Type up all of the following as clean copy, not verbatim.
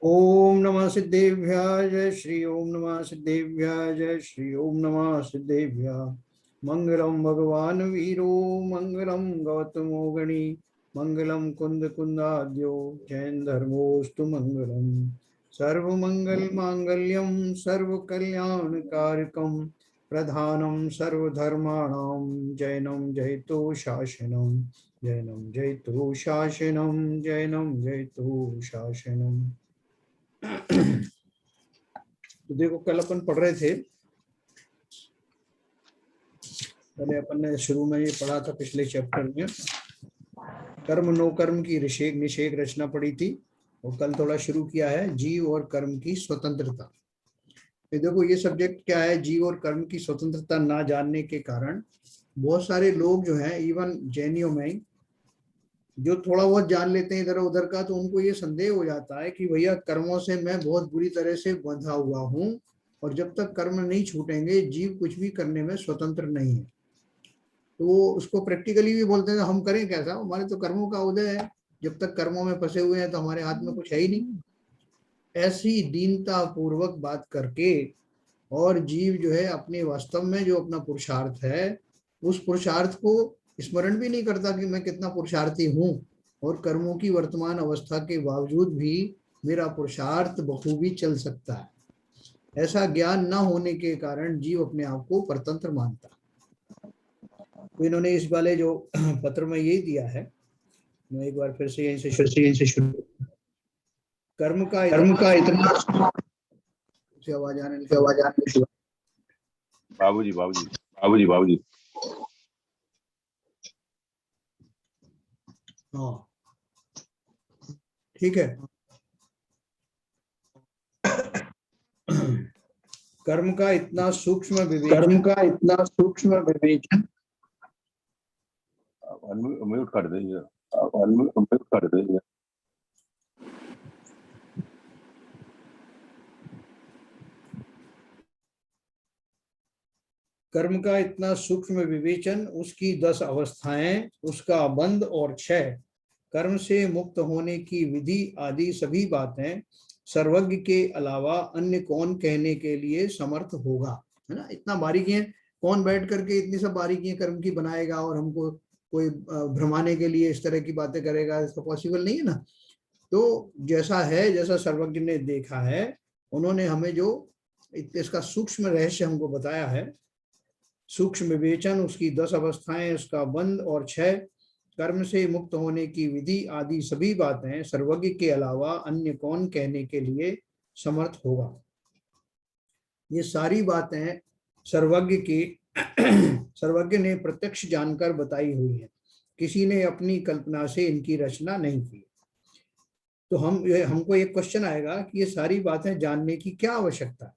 ओम नमः सिद्धेभ्यः जय श्री ओम नमः सिद्धेभ्यः जय श्री ओम नमः सिद्धेभ्यः। मंगलम भगवान वीरो मंगलम गौतमो गणी मंगलम कुंद कुंदाद्यो जैन धर्मोस्तु मंगलम। सर्वमंगल मांगल्यम सर्व कल्याण कारकम प्रधानम सर्वधर्माणाम जैनम जयतो शासनम जैनम जयतो शासनम जैनम जयतो शासनम। तो देखो कल अपन पढ़ रहे थे, पहले अपन ने शुरू में ये पढ़ा था पिछले चैप्टर में कर्म नो कर्म की ऋषेक निषेक रचना पढ़ी थी। और कल थोड़ा शुरू किया है जीव और कर्म की स्वतंत्रता। ये देखो ये सब्जेक्ट क्या है, जीव और कर्म की स्वतंत्रता ना जानने के कारण बहुत सारे लोग जो हैं इवन जैनियों में जो थोड़ा बहुत जान लेते हैं इधर उधर का, तो उनको ये संदेह हो जाता है कि भैया कर्मों से मैं बहुत बुरी तरह से बंधा हुआ हूँ और जब तक कर्म नहीं छूटेंगे जीव कुछ भी करने में स्वतंत्र नहीं है। तो वो उसको प्रैक्टिकली भी बोलते हैं हम करें कैसा, हमारे तो कर्मों का उदय है, जब तक कर्मों में फंसे हुए हैं तो हमारे हाथ में कुछ है ही नहीं। ऐसी दीनता पूर्वक बात करके और जीव जो है अपने वास्तव में जो अपना पुरुषार्थ है उस पुरुषार्थ को स्मरण भी नहीं करता कि मैं कितना पुरुषार्थी हूँ और कर्मों की वर्तमान अवस्था के बावजूद भी मेरा पुरुषार्थ बखूबी चल सकता है। ऐसा ज्ञान न होने के कारण जीव अपने आप को परतंत्र मानता है। तो इन्होंने इस वाले जो पत्र में यही दिया है, मैं एक बार फिर से यहीं से शुरू। कर्म का इतना आवाज आने लगी। बाबूजी बाबूजी बाबूजी बाबूजी हाँ ठीक है। कर्म का इतना सूक्ष्म विवेचन म्यूट कर दीजिए, म्यूट कर दीजिए। कर्म का इतना सूक्ष्म विवेचन, उसकी 10 अवस्थाएं, उसका बंध और क्षय, कर्म से मुक्त होने की विधि आदि सभी बातें सर्वज्ञ के अलावा अन्य कौन कहने के लिए समर्थ होगा। है ना, इतना बारीकियां कौन बैठ करके इतनी सब बारीकियां कर्म की बनाएगा और हमको कोई भ्रमाने के लिए इस तरह की बातें करेगा, इसका पॉसिबल नहीं है ना। तो जैसा है, जैसा सर्वज्ञ ने देखा है, उन्होंने हमें जो इसका सूक्ष्म रहस्य हमको बताया है, सूक्ष्म विवेचन, उसकी 10 अवस्थाएं, उसका बंध और क्षय, कर्म से मुक्त होने की विधि आदि सभी बातें सर्वज्ञ के अलावा अन्य कौन कहने के लिए समर्थ होगा। ये सारी बातें सर्वज्ञ के सर्वज्ञ ने प्रत्यक्ष जानकर बताई हुई है, किसी ने अपनी कल्पना से इनकी रचना नहीं की। तो हमको एक क्वेश्चन आएगा कि ये सारी बातें जानने की क्या आवश्यकता है।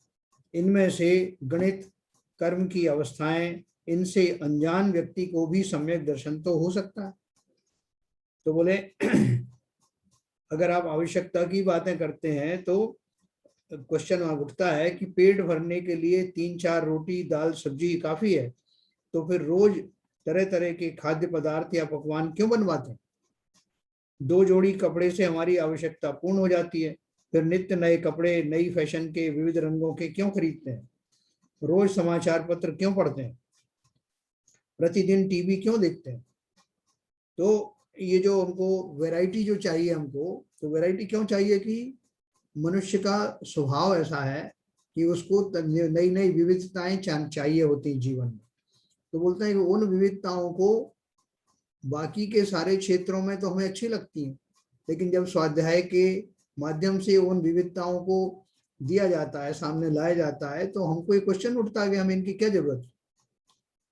इनमें से गणित, कर्म की अवस्थाएं, इनसे अनजान व्यक्ति को भी सम्यक दर्शन तो हो सकता है। तो बोले अगर आप आवश्यकता की बातें करते हैं तो क्वेश्चन उठता है कि पेट भरने के लिए 3-4 रोटी दाल सब्जी काफी है, तो फिर रोज तरह तरह के खाद्य पदार्थ या पकवान क्यों बनवाते हैं। 2 जोड़ी कपड़े से हमारी आवश्यकता पूर्ण हो जाती है, फिर नित्य नए कपड़े नई फैशन के विविध रंगों के क्यों खरीदते हैं, रोज समाचार पत्र क्यों पढ़ते हैं, प्रतिदिन टीवी क्यों देखते हैं। तो ये जो हमको वैरायटी जो चाहिए हमको, तो वैरायटी क्यों चाहिए कि मनुष्य का स्वभाव ऐसा है कि उसको नई नई विविधताएं चाहिए होती जीवन में। तो बोलते हैं कि उन विविधताओं को बाकी के सारे क्षेत्रों में तो हमें अच्छी लगती हैं, लेकिन जब स्वाध्याय के माध्यम से उन विविधताओं को दिया जाता है, सामने लाया जाता है, तो हमको एक क्वेश्चन उठता है कि हमें इनकी क्या जरूरत है।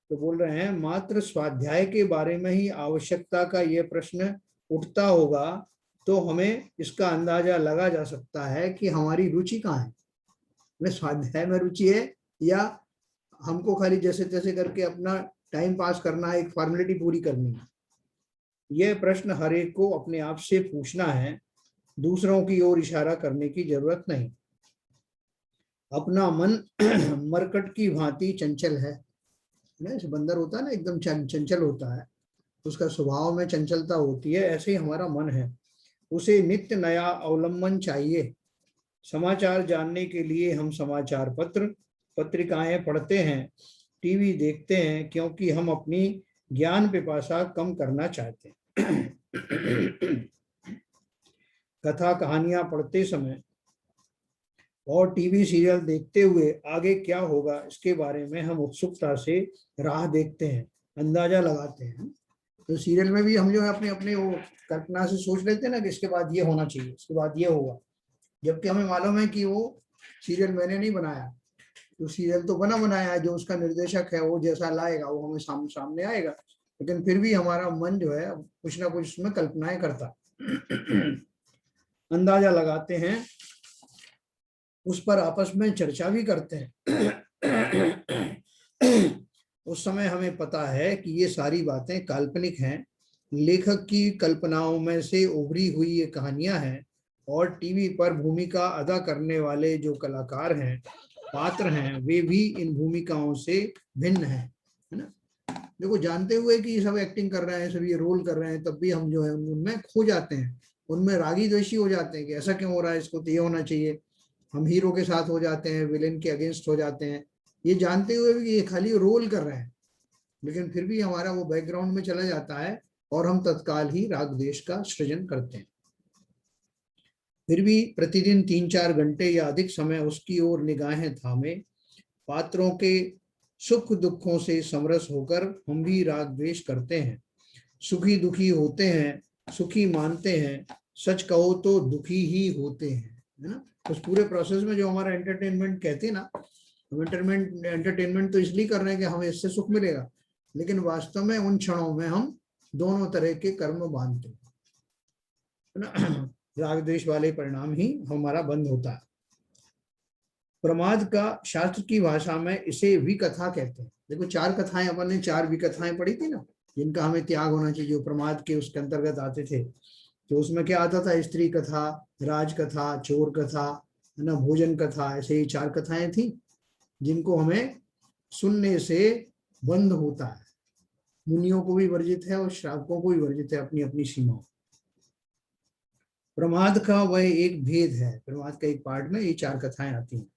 तो बोल रहे हैं मात्र स्वाध्याय के बारे में ही आवश्यकता का ये प्रश्न उठता होगा तो हमें इसका अंदाजा लगा जा सकता है कि हमारी रुचि कहाँ है। हमें स्वाध्याय में रुचि है या हमको खाली जैसे तैसे करके अपना टाइम पास करना है, एक फॉर्मेलिटी पूरी करनी है। यह प्रश्न हर एक को अपने आप से पूछना है, दूसरों की ओर इशारा करने की जरूरत नहीं। अपना मन मरकट की भांति चंचल है। जैसे बंदर होता है ना, एकदम चंचल होता है, उसका स्वभाव में चंचलता होती है, ऐसे ही हमारा मन है। उसे नित्य नया अवलंबन चाहिए, समाचार जानने के लिए हम समाचार पत्र, पत्रिकाएं पढ़ते हैं, टीवी देखते हैं, क्योंकि हम अपनी ज्ञान पिपासा कम करना चाहते हैं। कथा कहानियां पढ़ते समय और टीवी सीरियल देखते हुए आगे क्या होगा इसके बारे में हम उत्सुकता से राह देखते हैं, अंदाजा लगाते हैं। तो सीरियल में भी हम जो है अपने अपने वो कल्पना से सोच लेते हैं ना कि इसके बाद ये होना चाहिए, इसके बाद ये होगा, जबकि हमें मालूम है कि वो सीरियल मैंने नहीं बनाया। तो सीरियल तो बना बनाया है, जो उसका निर्देशक है वो जैसा लाएगा वो हमें सामने आएगा, लेकिन फिर भी हमारा मन जो है कुछ ना कुछ उसमें कल्पनाएं करता अंदाजा लगाते हैं, उस पर आपस में चर्चा भी करते हैं। उस समय हमें पता है कि ये सारी बातें काल्पनिक हैं, लेखक की कल्पनाओं में से उभरी हुई ये कहानियां हैं, और टीवी पर भूमिका अदा करने वाले जो कलाकार हैं, पात्र हैं, वे भी इन भूमिकाओं से भिन्न हैं, है ना। देखो, जानते हुए कि सब एक्टिंग कर रहे हैं, सब ये रोल कर रहे हैं, तब भी हम जो है उनमें खो जाते हैं, उनमें रागी द्वेषी हो जाते हैं कि ऐसा क्यों हो रहा है, इसको तो ये होना चाहिए। हम हीरो के साथ हो जाते हैं, विलेन के अगेंस्ट हो जाते हैं, ये जानते हुए भी ये खाली रोल कर रहे हैं, लेकिन फिर भी हमारा वो बैकग्राउंड में चला जाता है और हम तत्काल ही राग द्वेष का सृजन करते हैं। फिर भी प्रतिदिन 3-4 घंटे या अधिक समय उसकी ओर निगाहें थामे पात्रों के सुख दुखों से समरस होकर हम भी राग द्वेष करते हैं, सुखी दुखी होते हैं, सुखी मानते हैं, सच कहो तो दुखी ही होते हैं, है ना। उस पूरे प्रोसेस में जो हमारा एंटरटेनमेंट कहते हैं ना, हम एंटरटेनमेंट तो इसलिए कर रहे हैं कि हमें इससे सुख मिलेगा, लेकिन वास्तव में उन क्षणों में हम दोनों तरह के कर्म बांधते हैं, है ना। राग द्वेष वाले परिणाम ही हमारा बंद होता है। प्रमाद का शास्त्र की भाषा में इसे विकथा कहते हैं। देखो, 4 कथाएं अपन ने 4 विकथाएं पढ़ी थी ना, जिनका हमें त्याग होना चाहिए, जो प्रमाद के उसके अंतर्गत आते थे। तो उसमें क्या आता था? स्त्री कथा, राज कथा, चोर कथा, है ना, भोजन कथा, ऐसे ही 4 कथाएं थी जिनको हमें सुनने से बंद होता है। मुनियों को भी वर्जित है और श्रावकों को भी वर्जित है, अपनी अपनी सीमाओं। प्रमाद का वह एक भेद है, प्रमाद का एक पार्ट में ये 4 कथाएं आती हैं।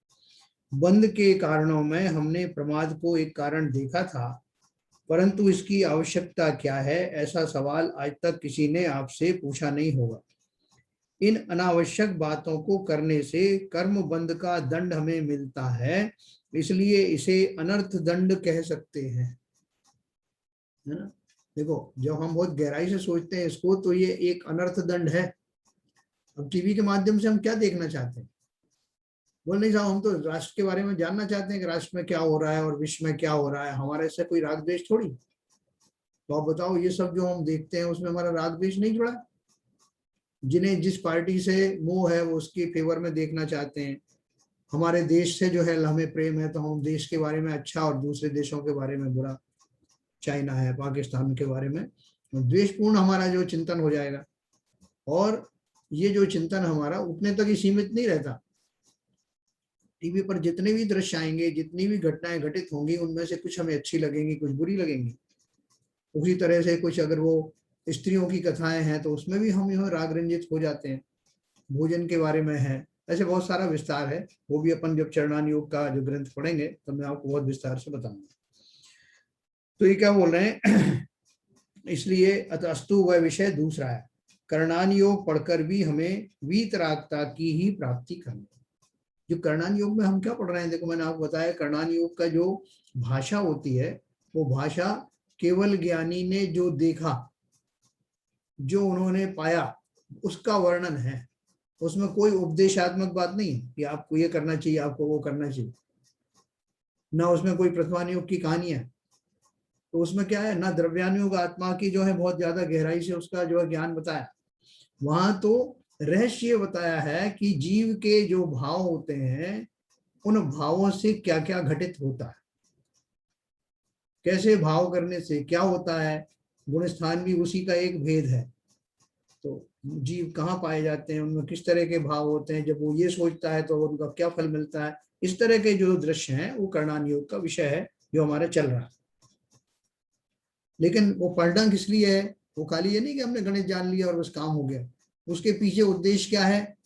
बंद के कारणों में हमने प्रमाद को एक कारण देखा था, परंतु इसकी आवश्यकता क्या है, ऐसा सवाल आज तक किसी ने आपसे पूछा नहीं होगा। इन अनावश्यक बातों को करने से कर्म बंद का दंड हमें मिलता है, इसलिए इसे अनर्थ दंड कह सकते हैं, है ना। देखो, जब हम बहुत गहराई से सोचते हैं इसको, तो ये एक अनर्थ दंड है। अब टीवी के माध्यम से हम क्या देखना चाहते हैं? बोल नहीं साहब, हम तो राष्ट्र के बारे में जानना चाहते हैं कि राष्ट्र में क्या हो रहा है और विश्व में क्या हो रहा है, हमारे से कोई राग द्वेष थोड़ी। तो आप बताओ, ये सब जो हम देखते हैं उसमें हमारा राग द्वेष नहीं जुड़ा? जिन्हें जिस पार्टी से मोह है वो उसके फेवर में देखना चाहते हैं। हमारे देश से जो है हमें प्रेम है, तो हम देश के बारे में अच्छा और दूसरे देशों के बारे में बुरा, चाइना है, पाकिस्तान के बारे में द्वेषपूर्ण हमारा जो चिंतन हो जाएगा। और ये जो चिंतन हमारा उतने तक ही सीमित नहीं रहता। टीवी पर जितने भी दृश्य आएंगे, जितनी भी घटनाएं घटित होंगी, उनमें से कुछ हमें अच्छी लगेंगी, कुछ बुरी लगेंगी। उसी तरह से कुछ अगर वो स्त्रियों की कथाएं हैं तो उसमें भी हम यह राग रंजित हो जाते हैं। भोजन के बारे में है, ऐसे बहुत सारा विस्तार है, वो भी अपन जब चरणान योग का जो ग्रंथ पढ़ेंगे तो मैं आपको बहुत विस्तार से बताऊंगा। तो ये क्या बोल रहे हैं? इसलिए अतस्तु वह विषय दूसरा है, कर्णान योग पढ़कर भी हमें वीतरागता की ही प्राप्ति करनी। जो कर्णान योग में हम क्या पढ़ रहे हैं, देखो मैंने आपको बताया, कर्णान योग का जो भाषा होती है वो भाषा केवल ज्ञानी ने जो देखा, जो उन्होंने पाया, उसका वर्णन है। उसमें कोई उपदेशात्मक बात नहीं है कि आपको ये करना चाहिए, आपको वो करना चाहिए, ना उसमें कोई प्रथमानुयोग की कहानी है। तो उसमें क्या है, ना द्रव्यानुयोग आत्मा की जो है बहुत ज्यादा गहराई से उसका जो है ज्ञान बताया, वहां तो रहस्य बताया है कि जीव के जो भाव होते हैं, उन भावों से क्या क्या घटित होता है, कैसे भाव करने से क्या होता है। गुण स्थान भी उसी का एक भेद है। तो जीव कहाँ पाए जाते हैं, उनमें किस तरह के भाव होते हैं, जब वो ये सोचता है तो उनका क्या फल मिलता है, इस तरह के जो दृश्य हैं वो कर्णान योग का विषय है जो हमारा चल रहा है। लेकिन वो पढ़ना किस लिए है? वो खाली ये नहीं कि हमने गणित जान लिया और बस काम हो गया। उसके पीछे उद्देश्य क्या है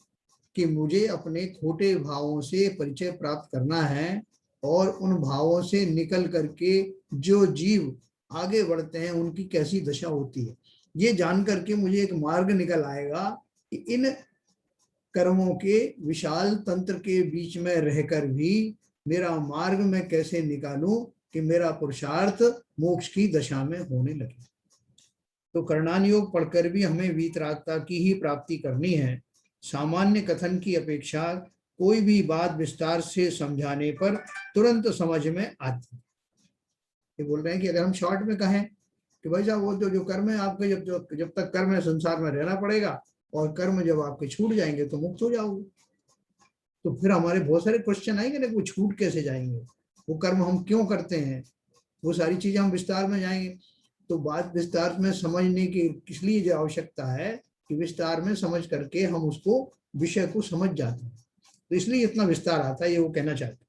कि मुझे अपने खोटे भावों से परिचय प्राप्त करना है और उन भावों से निकल करके जो जीव आगे बढ़ते हैं उनकी कैसी दशा होती है। ये जान करके मुझे एक मार्ग निकल आएगा कि इन कर्मों के विशाल तंत्र के बीच में रहकर भी मेरा मार्ग मैं कैसे निकालूं कि मेरा पुरुषार्थ मोक्ष की दशा में होने लगे। तो कर्णान योग पढ़कर भी हमें वीतरागता की ही प्राप्ति करनी है। सामान्य कथन की अपेक्षा कोई भी बात विस्तार से समझाने पर तुरंत समझ में आती है। ये बोल रहे हैं कि अगर हम शॉर्ट में कहें कि भाई साहब वो जो कर्म है आपके, जब तक कर्म है संसार में रहना पड़ेगा, और कर्म जब आपके छूट जाएंगे तो मुक्त हो जाओगे। तो फिर हमारे बहुत सारे क्वेश्चन आएंगे ना, वो छूट कैसे जाएंगे, वो कर्म हम क्यों करते हैं, वो सारी चीजें हम विस्तार में जाएंगे। तो बात विस्तार में समझने की इसलिए जो आवश्यकता है कि विस्तार में समझ करके हम उसको विषय को समझ जाते हैं, तो इसलिए इतना विस्तार आता है, ये वो कहना चाहते हैं।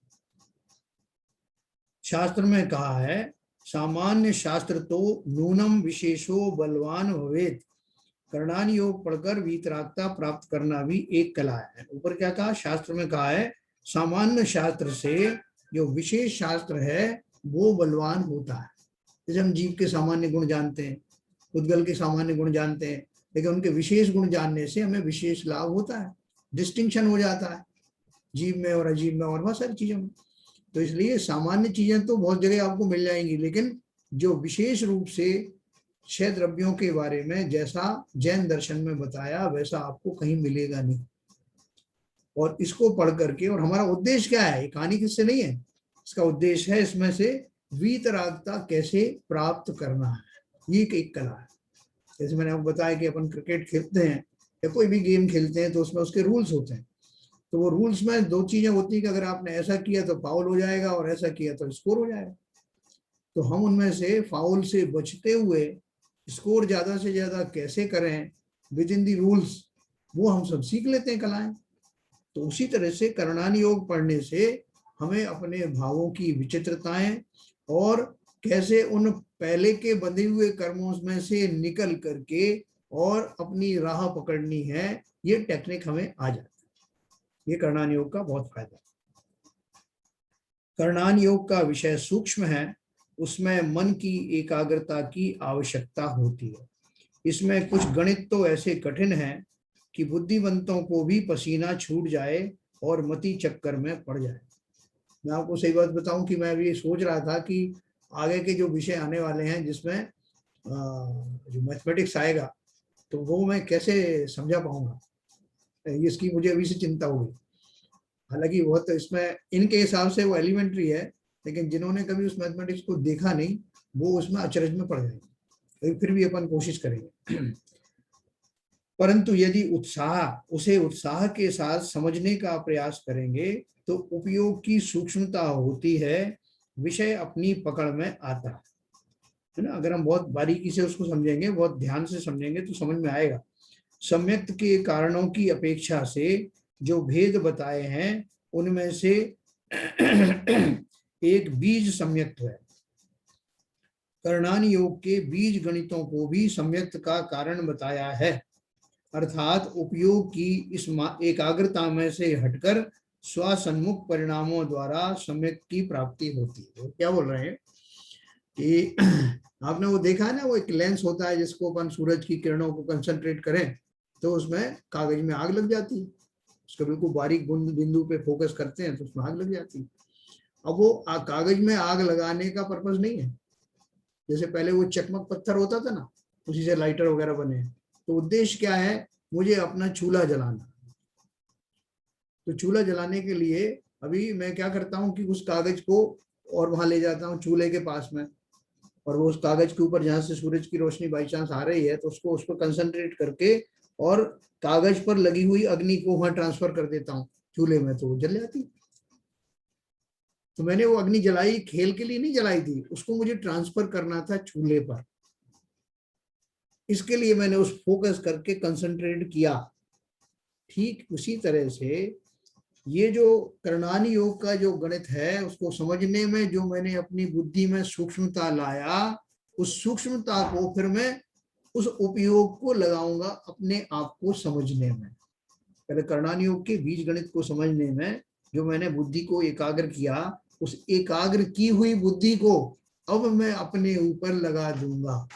शास्त्र में कहा है सामान्य शास्त्र तो नूनम विशेषो बलवान भवेत, कर्णान योग पढ़कर वीतरागता प्राप्त करना भी एक कला है। ऊपर क्या कहा, शास्त्र में कहा है सामान्य शास्त्र से जो विशेष शास्त्र है वो बलवान होता है। जैसे हम जीव के सामान्य गुण जानते हैं, उद्गल के सामान्य गुण जानते हैं, लेकिन उनके विशेष गुण जानने से हमें विशेष लाभ होता है, डिस्टिंक्शन हो जाता है जीव में और अजीव में और बहुत सारी चीजों में। तो इसलिए सामान्य चीजें तो बहुत जगह आपको मिल जाएंगी, लेकिन जो विशेष रूप से 6 द्रव्यों के बारे में जैसा जैन दर्शन में बताया वैसा आपको कहीं मिलेगा नहीं। और इसको पढ़ करके, और हमारा उद्देश्य क्या है, कहानी किससे नहीं है, इसका उद्देश्य है इसमें से वीतरागता कैसे प्राप्त करना है। ये एक कला है। जैसे मैंने आपको बताया कि अपन क्रिकेट खेलते हैं या कोई भी गेम खेलते हैं तो उसमें उसके रूल्स होते हैं। तो वो रूल्स में 2 चीजें होती है कि अगर आपने ऐसा किया तो फाउल हो जाएगा और ऐसा किया तो स्कोर हो जाएगा। तो हम उनमें से फाउल से बचते हुए स्कोर ज्यादा से ज्यादा कैसे करें विद इन दी रूल्स, वो हम सब सीख लेते हैं कलाएं। तो उसी तरह से कर्णान योग पढ़ने से हमें अपने भावों की विचित्रताएं और कैसे उन पहले के बंधे हुए कर्मों में से निकल करके और अपनी राह पकड़नी है, ये टेक्निक हमें आ जाती है। ये कर्णान योग का बहुत फायदा है। कर्णान योग का विषय सूक्ष्म है, उसमें मन की एकाग्रता की आवश्यकता होती है। इसमें कुछ गणित तो ऐसे कठिन हैं कि बुद्धिवंतों को भी पसीना छूट जाए और मति चक्कर में पड़ जाए। मैं आपको सही बात बताऊं कि मैं अभी सोच रहा था कि आगे के जो विषय आने वाले हैं जिसमें जो मैथमेटिक्स आएगा तो वो मैं कैसे समझा पाऊंगा, इसकी मुझे अभी से चिंता हुई। हालांकि वो तो इसमें इनके हिसाब से वो एलिमेंट्री है, लेकिन जिन्होंने कभी उस मैथमेटिक्स को देखा नहीं वो उसमें अचरज में पड़ जाएंगे। तो फिर भी अपन कोशिश करेंगे। परंतु यदि उसे उत्साह के साथ समझने का प्रयास करेंगे तो उपयोग की सूक्ष्मता होती है, विषय अपनी पकड़ में आता है ना। अगर हम बहुत बारीकी से उसको समझेंगे, बहुत ध्यान से समझेंगे तो समझ में आएगा। सम्यक्त के कारणों की अपेक्षा से जो भेद बताए हैं उनमें से एक बीज सम्यक्त है। कर्णान योग के बीज गणितों को भी सम्यक्त का कारण बताया है, अर्थात उपयोग की इस एकाग्रता में से हटकर स्वसन्मुख परिणामों द्वारा सम्यक की प्राप्ति होती है। क्या बोल रहे हैं कि आपने वो देखा है ना, वो एक लेंस होता है जिसको अपन सूरज की किरणों को कंसंट्रेट करें तो उसमें कागज में आग लग जाती है। उसको बिल्कुल बारीक बिंदु पे फोकस करते हैं तो उसमें आग लग जाती है। अब वो कागज में आग लगाने का पर्पज नहीं है, जैसे पहले वो चकमक पत्थर होता था ना, उसी से लाइटर वगैरह बने। तो उद्देश्य क्या है, मुझे अपना चूल्हा जलाना। तो चूल्हा जलाने के लिए अभी मैं क्या करता हूँ कि उस कागज को और वहां ले जाता हूँ चूल्हे के पास में, और वो उस कागज के ऊपर जहां से सूरज की रोशनी बाई चांस आ रही है तो उसको उस पर कंसंट्रेट करके और कागज पर लगी हुई अग्नि को वहां ट्रांसफर कर देता हूँ चूल्हे में, तो वो जल जाती। तो मैंने वो अग्नि जलाई खेल के लिए नहीं जलाई थी, उसको मुझे ट्रांसफर करना था चूल्हे पर। इसके लिए मैंने उस फोकस करके कंसंट्रेट किया। ठीक उसी तरह से ये जो कर्णान योग का जो गणित है उसको समझने में जो मैंने अपनी बुद्धि में सूक्ष्मता लाया, उस सूक्ष्मता को फिर मैं उस उपयोग को लगाऊंगा अपने आप को समझने में। पहले करणान योग के बीज गणित को समझने में जो मैंने बुद्धि को एकाग्र किया, उस एकाग्र की हुई बुद्धि को अब मैं अपने ऊपर लगा दूंगा,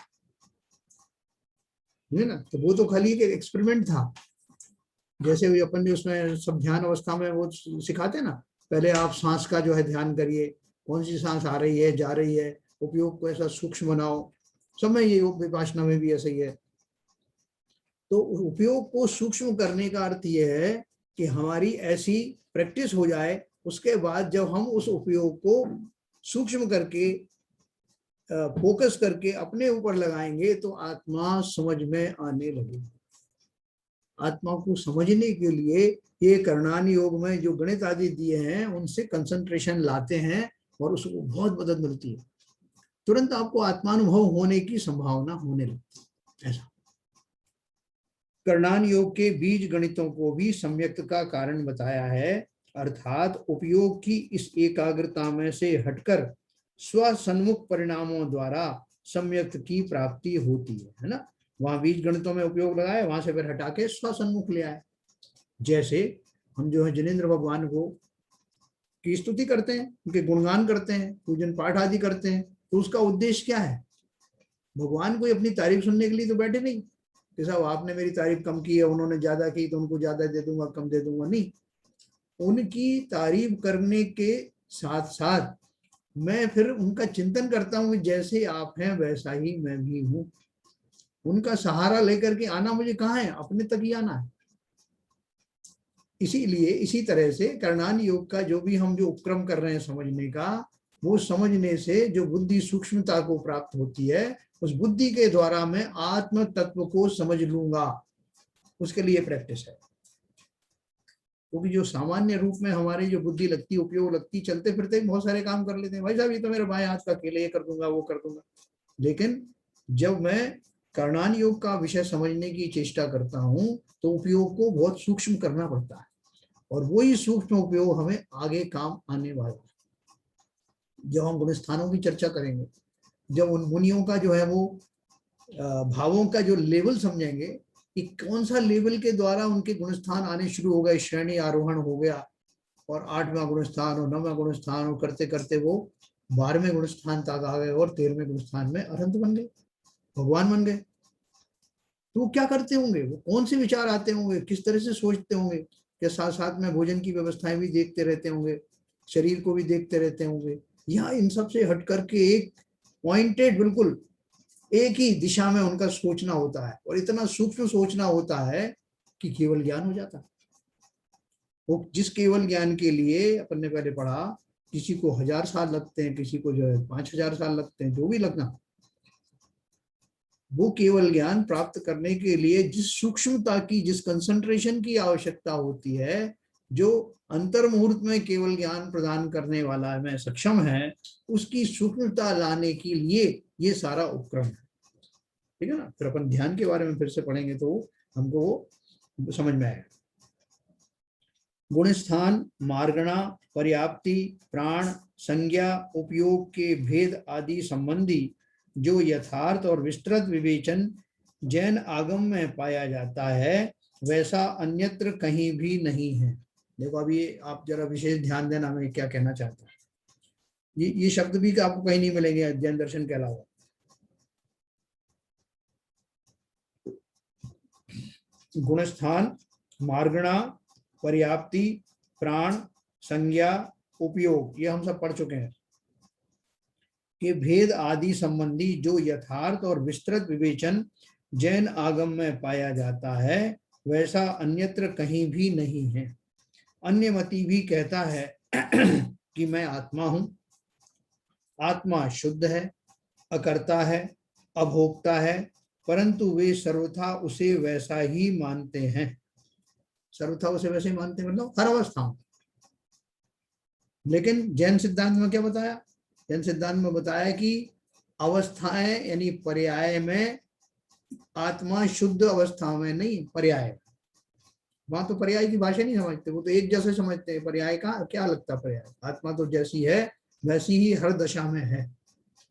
है ना। तो वो तो खाली एक एक्सपेरिमेंट था। जैसे भी अपन ने उसमें सब ध्यान अवस्था में वो सिखाते ना, पहले आप सांस का जो है ध्यान करिए, कौन सी सांस आ रही है जा रही है, उपयोग को ऐसा सूक्ष्म बनाओ। सब में ये योग विपासना में भी ऐसा ही है। तो उपयोग को सूक्ष्म करने का अर्थ यह है कि हमारी ऐसी प्रैक्टिस हो जाए, उसके बाद जब हम उस उपयोग को सूक्ष्म करके फोकस करके अपने ऊपर लगाएंगे तो आत्मा समझ में आने लगेगी। आत्मा को समझने के लिए ये करणान योग में जो गणित आदि दिए हैं उनसे कंसंट्रेशन लाते हैं और उसको बहुत मदद मिलती है, तुरंत आपको आत्मानुभव होने की संभावना होने लगती है। ऐसा करणान योग के बीज गणितों को भी सम्यक्त का कारण बताया है, अर्थात उपयोग की इस एकाग्रता में से हटकर स्वसन्मुख परिणामों द्वारा सम्यक्त की प्राप्ति होती है ना। वहां बीज गणितों में उपयोग लगाए, वहां से फिर हटा के स्वसन्मुख ले आए। जैसे हम जो है जिनेंद्र भगवान को की स्तुति करते हैं, उनके गुणगान करते हैं, पूजन पाठ आदि करते हैं, तो उसका उद्देश्य क्या है? भगवान कोई अपनी तारीफ सुनने के लिए तो बैठे नहीं कि साहब आपने मेरी तारीफ कम की है, उन्होंने ज्यादा की तो उनको ज्यादा दे दूंगा, कम दे दूंगा, नहीं। उनकी तारीफ करने के साथ साथ मैं फिर उनका चिंतन करता हूँ, जैसे आप हैं वैसा ही मैं भी हूँ। उनका सहारा लेकर के आना मुझे कहाँ है, अपने तक ही आना है। इसीलिए इसी तरह से करणान योग का जो भी हम जो उपक्रम कर रहे हैं समझने का, वो समझने से जो बुद्धि सूक्ष्मता को प्राप्त होती है, उस बुद्धि के द्वारा मैं आत्म तत्व को समझ लूंगा, उसके लिए प्रैक्टिस है। क्योंकि जो सामान्य रूप में हमारी जो बुद्धि लगती, उपयोग लगती, चलते फिरते बहुत सारे काम कर लेते हैं, भाई साहब ये तो मेरे बाएं हाथ का अकेले, ये कर दूंगा वो कर दूंगा। लेकिन जब मैं करणान योग का विषय समझने की चेष्टा करता हूँ तो उपयोग को बहुत सूक्ष्म करना पड़ता है, और वही सूक्ष्म उपयोग हमें आगे काम आने वाला है। जब हम गुणस्थानों की चर्चा करेंगे, जब उन मुनियों का जो है वो भावों का जो लेवल समझेंगे कि कौन सा लेवल के द्वारा उनके गुणस्थान आने शुरू हो गए, श्रेणी आरोहण हो गया, और 8वां गुणस्थान और 9वां गुणस्थान और करते करते वो 12वें गुणस्थान तक आ गए और 13वें गुणस्थान में अरहंत बन गए, भगवान बन गए। तो वो क्या करते होंगे, वो कौन से विचार आते होंगे, किस तरह से सोचते होंगे, क्या साथ साथ में भोजन की व्यवस्थाएं भी देखते रहते होंगे, शरीर को भी देखते रहते होंगे, या इन सब से हट करके एक पॉइंटेड बिल्कुल एक ही दिशा में उनका सोचना होता है, और इतना सूक्ष्म सोचना होता है कि केवल ज्ञान हो जाता है। वो जिस केवल ज्ञान के लिए अपन ने पहले पढ़ा, किसी को 1000 साल लगते हैं, किसी को जो है 5000 साल लगते हैं, जो भी लगना, वो केवल ज्ञान प्राप्त करने के लिए जिस सूक्ष्मता की, जिस कंसंट्रेशन की आवश्यकता होती है, जो अंतर मुहूर्त में केवल ज्ञान प्रदान करने वाला में सक्षम है, उसकी सूक्ष्मता लाने के लिए ये सारा उपक्रम है। ठीक है ना। फिर अपन ध्यान के बारे में फिर से पढ़ेंगे तो हमको समझ में आएगा। गुणस्थान, मार्गणा, पर्याप्ति, प्राण, संज्ञा, उपयोग के भेद आदि संबंधी जो यथार्थ और विस्तृत विवेचन जैन आगम में पाया जाता है, वैसा अन्यत्र कहीं भी नहीं है। देखो अभी आप जरा विशेष ध्यान देना, मैं क्या कहना चाहता हूँ। ये शब्द भी आपको कहीं नहीं मिलेंगे जैन दर्शन के अलावा। गुणस्थान, मार्गणा, पर्याप्ति, प्राण, संज्ञा, उपयोग, ये हम सब पढ़ चुके हैं। के भेद आदि संबंधी जो यथार्थ और विस्तृत विवेचन जैन आगम में पाया जाता है, वैसा अन्यत्र कहीं भी नहीं है। अन्यमति भी कहता है कि मैं आत्मा हूं, आत्मा शुद्ध है, अकर्ता है, अभोक्ता है, परंतु वे सर्वथा उसे वैसा ही मानते हैं। सर्वथा उसे वैसे ही मानते हैं मतलब हर अवस्था में। लेकिन जैन सिद्धांत में क्या बताया? जैन सिद्धांत में बताया कि अवस्थाएं यानी पर्याय में आत्मा शुद्ध अवस्था में नहीं, पर्याय। वहां तो पर्याय की भाषा नहीं समझते, वो तो एक जैसे समझते हैं। पर्याय का क्या लगता पर्याय? आत्मा तो जैसी है वैसी ही हर दशा में है,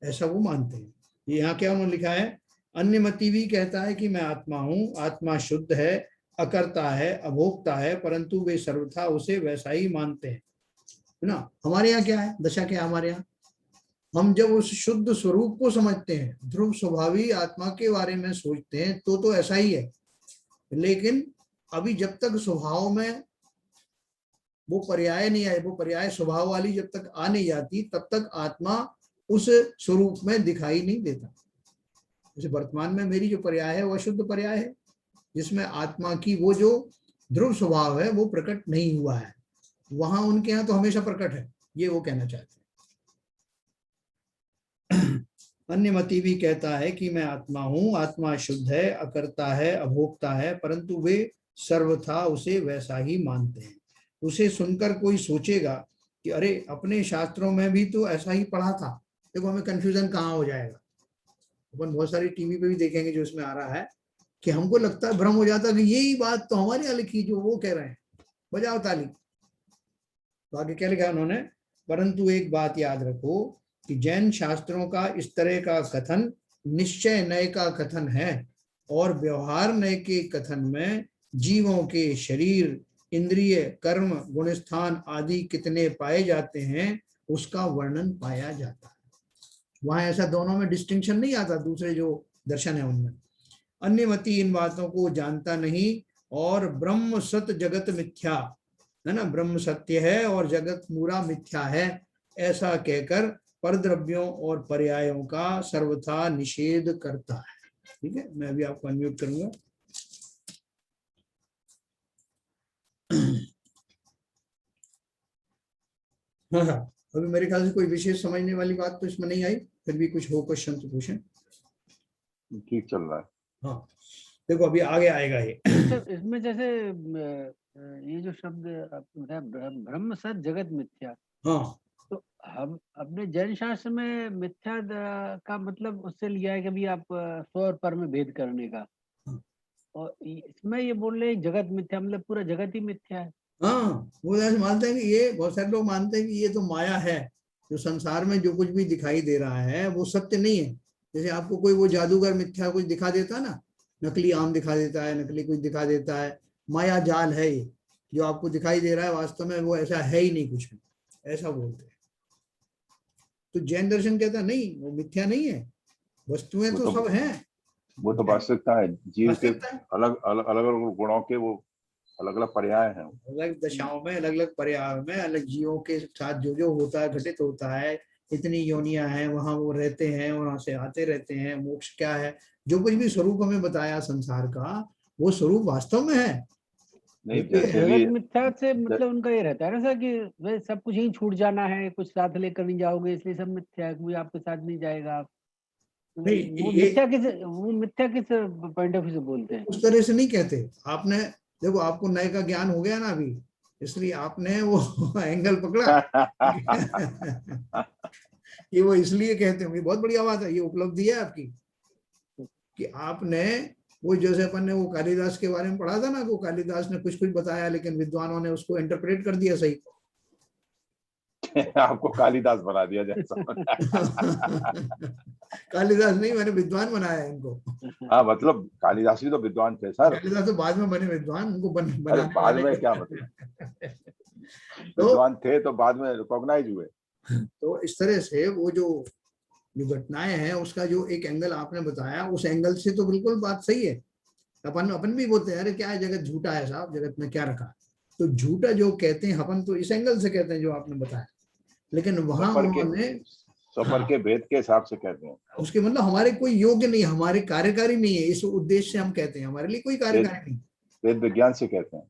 ऐसा वो मानते हैं। यहाँ क्या उन्होंने लिखा है? अन्यमति भी कहता है कि मैं आत्मा हूँ, आत्मा शुद्ध है, अकर्ता है, अभोक्ता है, परंतु वे सर्वथा उसे वैसा ही मानते हैं, है ना। हमारे यहाँ क्या है, दशा क्या है हमारे यहाँ, हम जब उस शुद्ध स्वरूप को समझते हैं, ध्रुव स्वभावी आत्मा के बारे में सोचते हैं, तो ऐसा ही है। लेकिन अभी जब तक स्वभाव में वो पर्याय नहीं आए, वो पर्याय स्वभाव वाली जब तक आ नहीं जाती, तब तक आत्मा उस स्वरूप में दिखाई नहीं देता। जैसे वर्तमान में मेरी जो पर्याय है वह शुद्ध पर्याय है, जिसमें आत्मा की वो जो ध्रुव स्वभाव है वो प्रकट नहीं हुआ है। वहां उनके यहाँ तो हमेशा प्रकट है, ये वो कहना चाहते हैं। अन्य मती भी कहता है कि मैं आत्मा हूं, आत्मा शुद्ध है, अकर्ता है, अभोक्ता है, परंतु वे सर्वथा उसे वैसा ही मानते हैं। उसे सुनकर कोई सोचेगा कि अरे अपने शास्त्रों में भी तो ऐसा ही पढ़ा था। देखो हमें कंफ्यूजन कहाँ हो जाएगा, अपन बहुत सारी टीवी पे भी देखेंगे जो इसमें आ रहा है कि हमको लगता है, भ्रम हो जाता है कि यही बात तो हमारे यहाँ लिखी जो वो कह रहे हैं, बजाओ ताली। तो आगे क्या लिखा उन्होंने, परंतु एक बात याद रखो कि जैन शास्त्रों का इस तरह का कथन निश्चय नय का कथन है, और व्यवहार नय के कथन में जीवों के शरीर, इंद्रिय, कर्म, गुणस्थान आदि कितने पाए जाते हैं उसका वर्णन पाया जाता है। वहां ऐसा दोनों में डिस्टिंक्शन नहीं आता, दूसरे जो दर्शन है उनमें। अन्य मती इन बातों को जानता नहीं और ब्रह्म सत जगत मिथ्या, है ना, ब्रह्म सत्य है और जगत पूरा मिथ्या है, ऐसा कहकर परद्रव्यों और पर्यायों का सर्वथा निषेध करता है। ठीक है, मैं अभी आपको अनम्यूट करूंगा। हाँ, अभी मेरे ख्याल से कोई विशेष समझने वाली बात तो इसमें नहीं आई, फिर भी कुछ हो क्वेश्चन तो पूछें। ठीक चल रहा है। हाँ देखो अभी आगे आएगा ये। इसमें जैसे ये जो शब्द आपने बताया ब्रह्म सत जगत मिथ्या, हाँ तो हम अपने जैन शास्त्र में मिथ्या का मतलब उससे लिया है कि भी आप स्व और पर में भेद करने का, और इसमें ये बोल रहे हैं जगत मिथ्या मतलब पूरा जगत ही मिथ्या है। हाँ, वो ऐसे मानते हैं कि ये, बहुत सारे लोग मानते हैं कि ये तो माया है, जो संसार में जो कुछ भी दिखाई दे रहा है वो सत्य नहीं है। जैसे आपको कोई वो जादूगर मिथ्या कुछ दिखा देता है ना, नकली आम दिखा देता है, नकली कुछ दिखा देता है, माया जाल है ये, जो आपको दिखाई दे रहा है वास्तव में वो ऐसा है ही नहीं कुछ भी, ऐसा बोलते हैं। तो जैन दर्शन कहता है नहीं, वो मिथ्या नहीं है, वस्तुएं वो तो तो सब हैं। वो तो वास्तविकता है, जीव के वास्तविकता है, अलग अलग अलग अलग गुणों के वो अलग अलग पर्याय हैं। अलग दशाओं में, अलग अलग पर्यायों में, अलग जीवों के साथ जो जो होता है, घटित होता है, इतनी योनियां हैं, वहां वो रहते हैं, वहां से आते रहते हैं, मोक्ष क्या है, जो कुछ भी स्वरूप हमें बताया संसार का, वो स्वरूप वास्तव में है। नहीं, तो जैसे भी जगत मिथ्या से मतलब उनका ये रहता है ना सर कि वे सब कुछ ही छूट जाना है, कुछ साथ लेकर नहीं जाओगे इसलिए सब मिथ्या है, कोई आपके साथ नहीं जाएगा। नहीं वो मिथ्या किस पॉइंट ऑफ व्यू से बोलते हैं? उस तरह से नहीं कहते। आपने देखो, आपको नए का ज्ञान हो गया ना अभी, इसलिए आपने वो एंगल पकड़ा। ये वो इसलिए कहते होंगे, बहुत बढ़िया बात है, ये उपलब्धि है आपकी कि आपने वो, जैसे अपन ने वो कालिदास के बारे में पढ़ा था ना, वो कालिदास ने कुछ कुछ बताया लेकिन विद्वानों ने उसको इंटरप्रेट कर दिया सही। आपको कालिदास बना दिया जैसा। कालिदास नहीं, मैंने विद्वान बनाया है इनको। हाँ, मतलब कालिदास भी तो विद्वान थे सर। कालिदास तो बाद में बने विद्वान, उनको अरे बनाने बाद वाले। में क्या मतलब, तो विद्वान थे तो बाद में रिकॉग्नाइज हुए। तो इस तरह से वो जो घटनाएं हैं उसका जो एक एंगल आपने बताया, उस एंगल से तो बिल्कुल बात सही है। अपन अपन भी बोलते हैं अरे क्या है, जगत झूठा है साहब, जगत में क्या रखा। तो झूठा जो कहते हैं अपन तो इस एंगल से कहते हैं जो आपने बताया, लेकिन वहां उन्होंने, सफर के भेद के हिसाब से कहते हैं। उसके मतलब हमारे कोई योग्य नहीं, हमारे कार्यकारी नहीं है, इस उद्देश्य से हम कहते हैं, हमारे लिए कोई कार्यकारी नहीं। वेद विज्ञान से कहते हैं।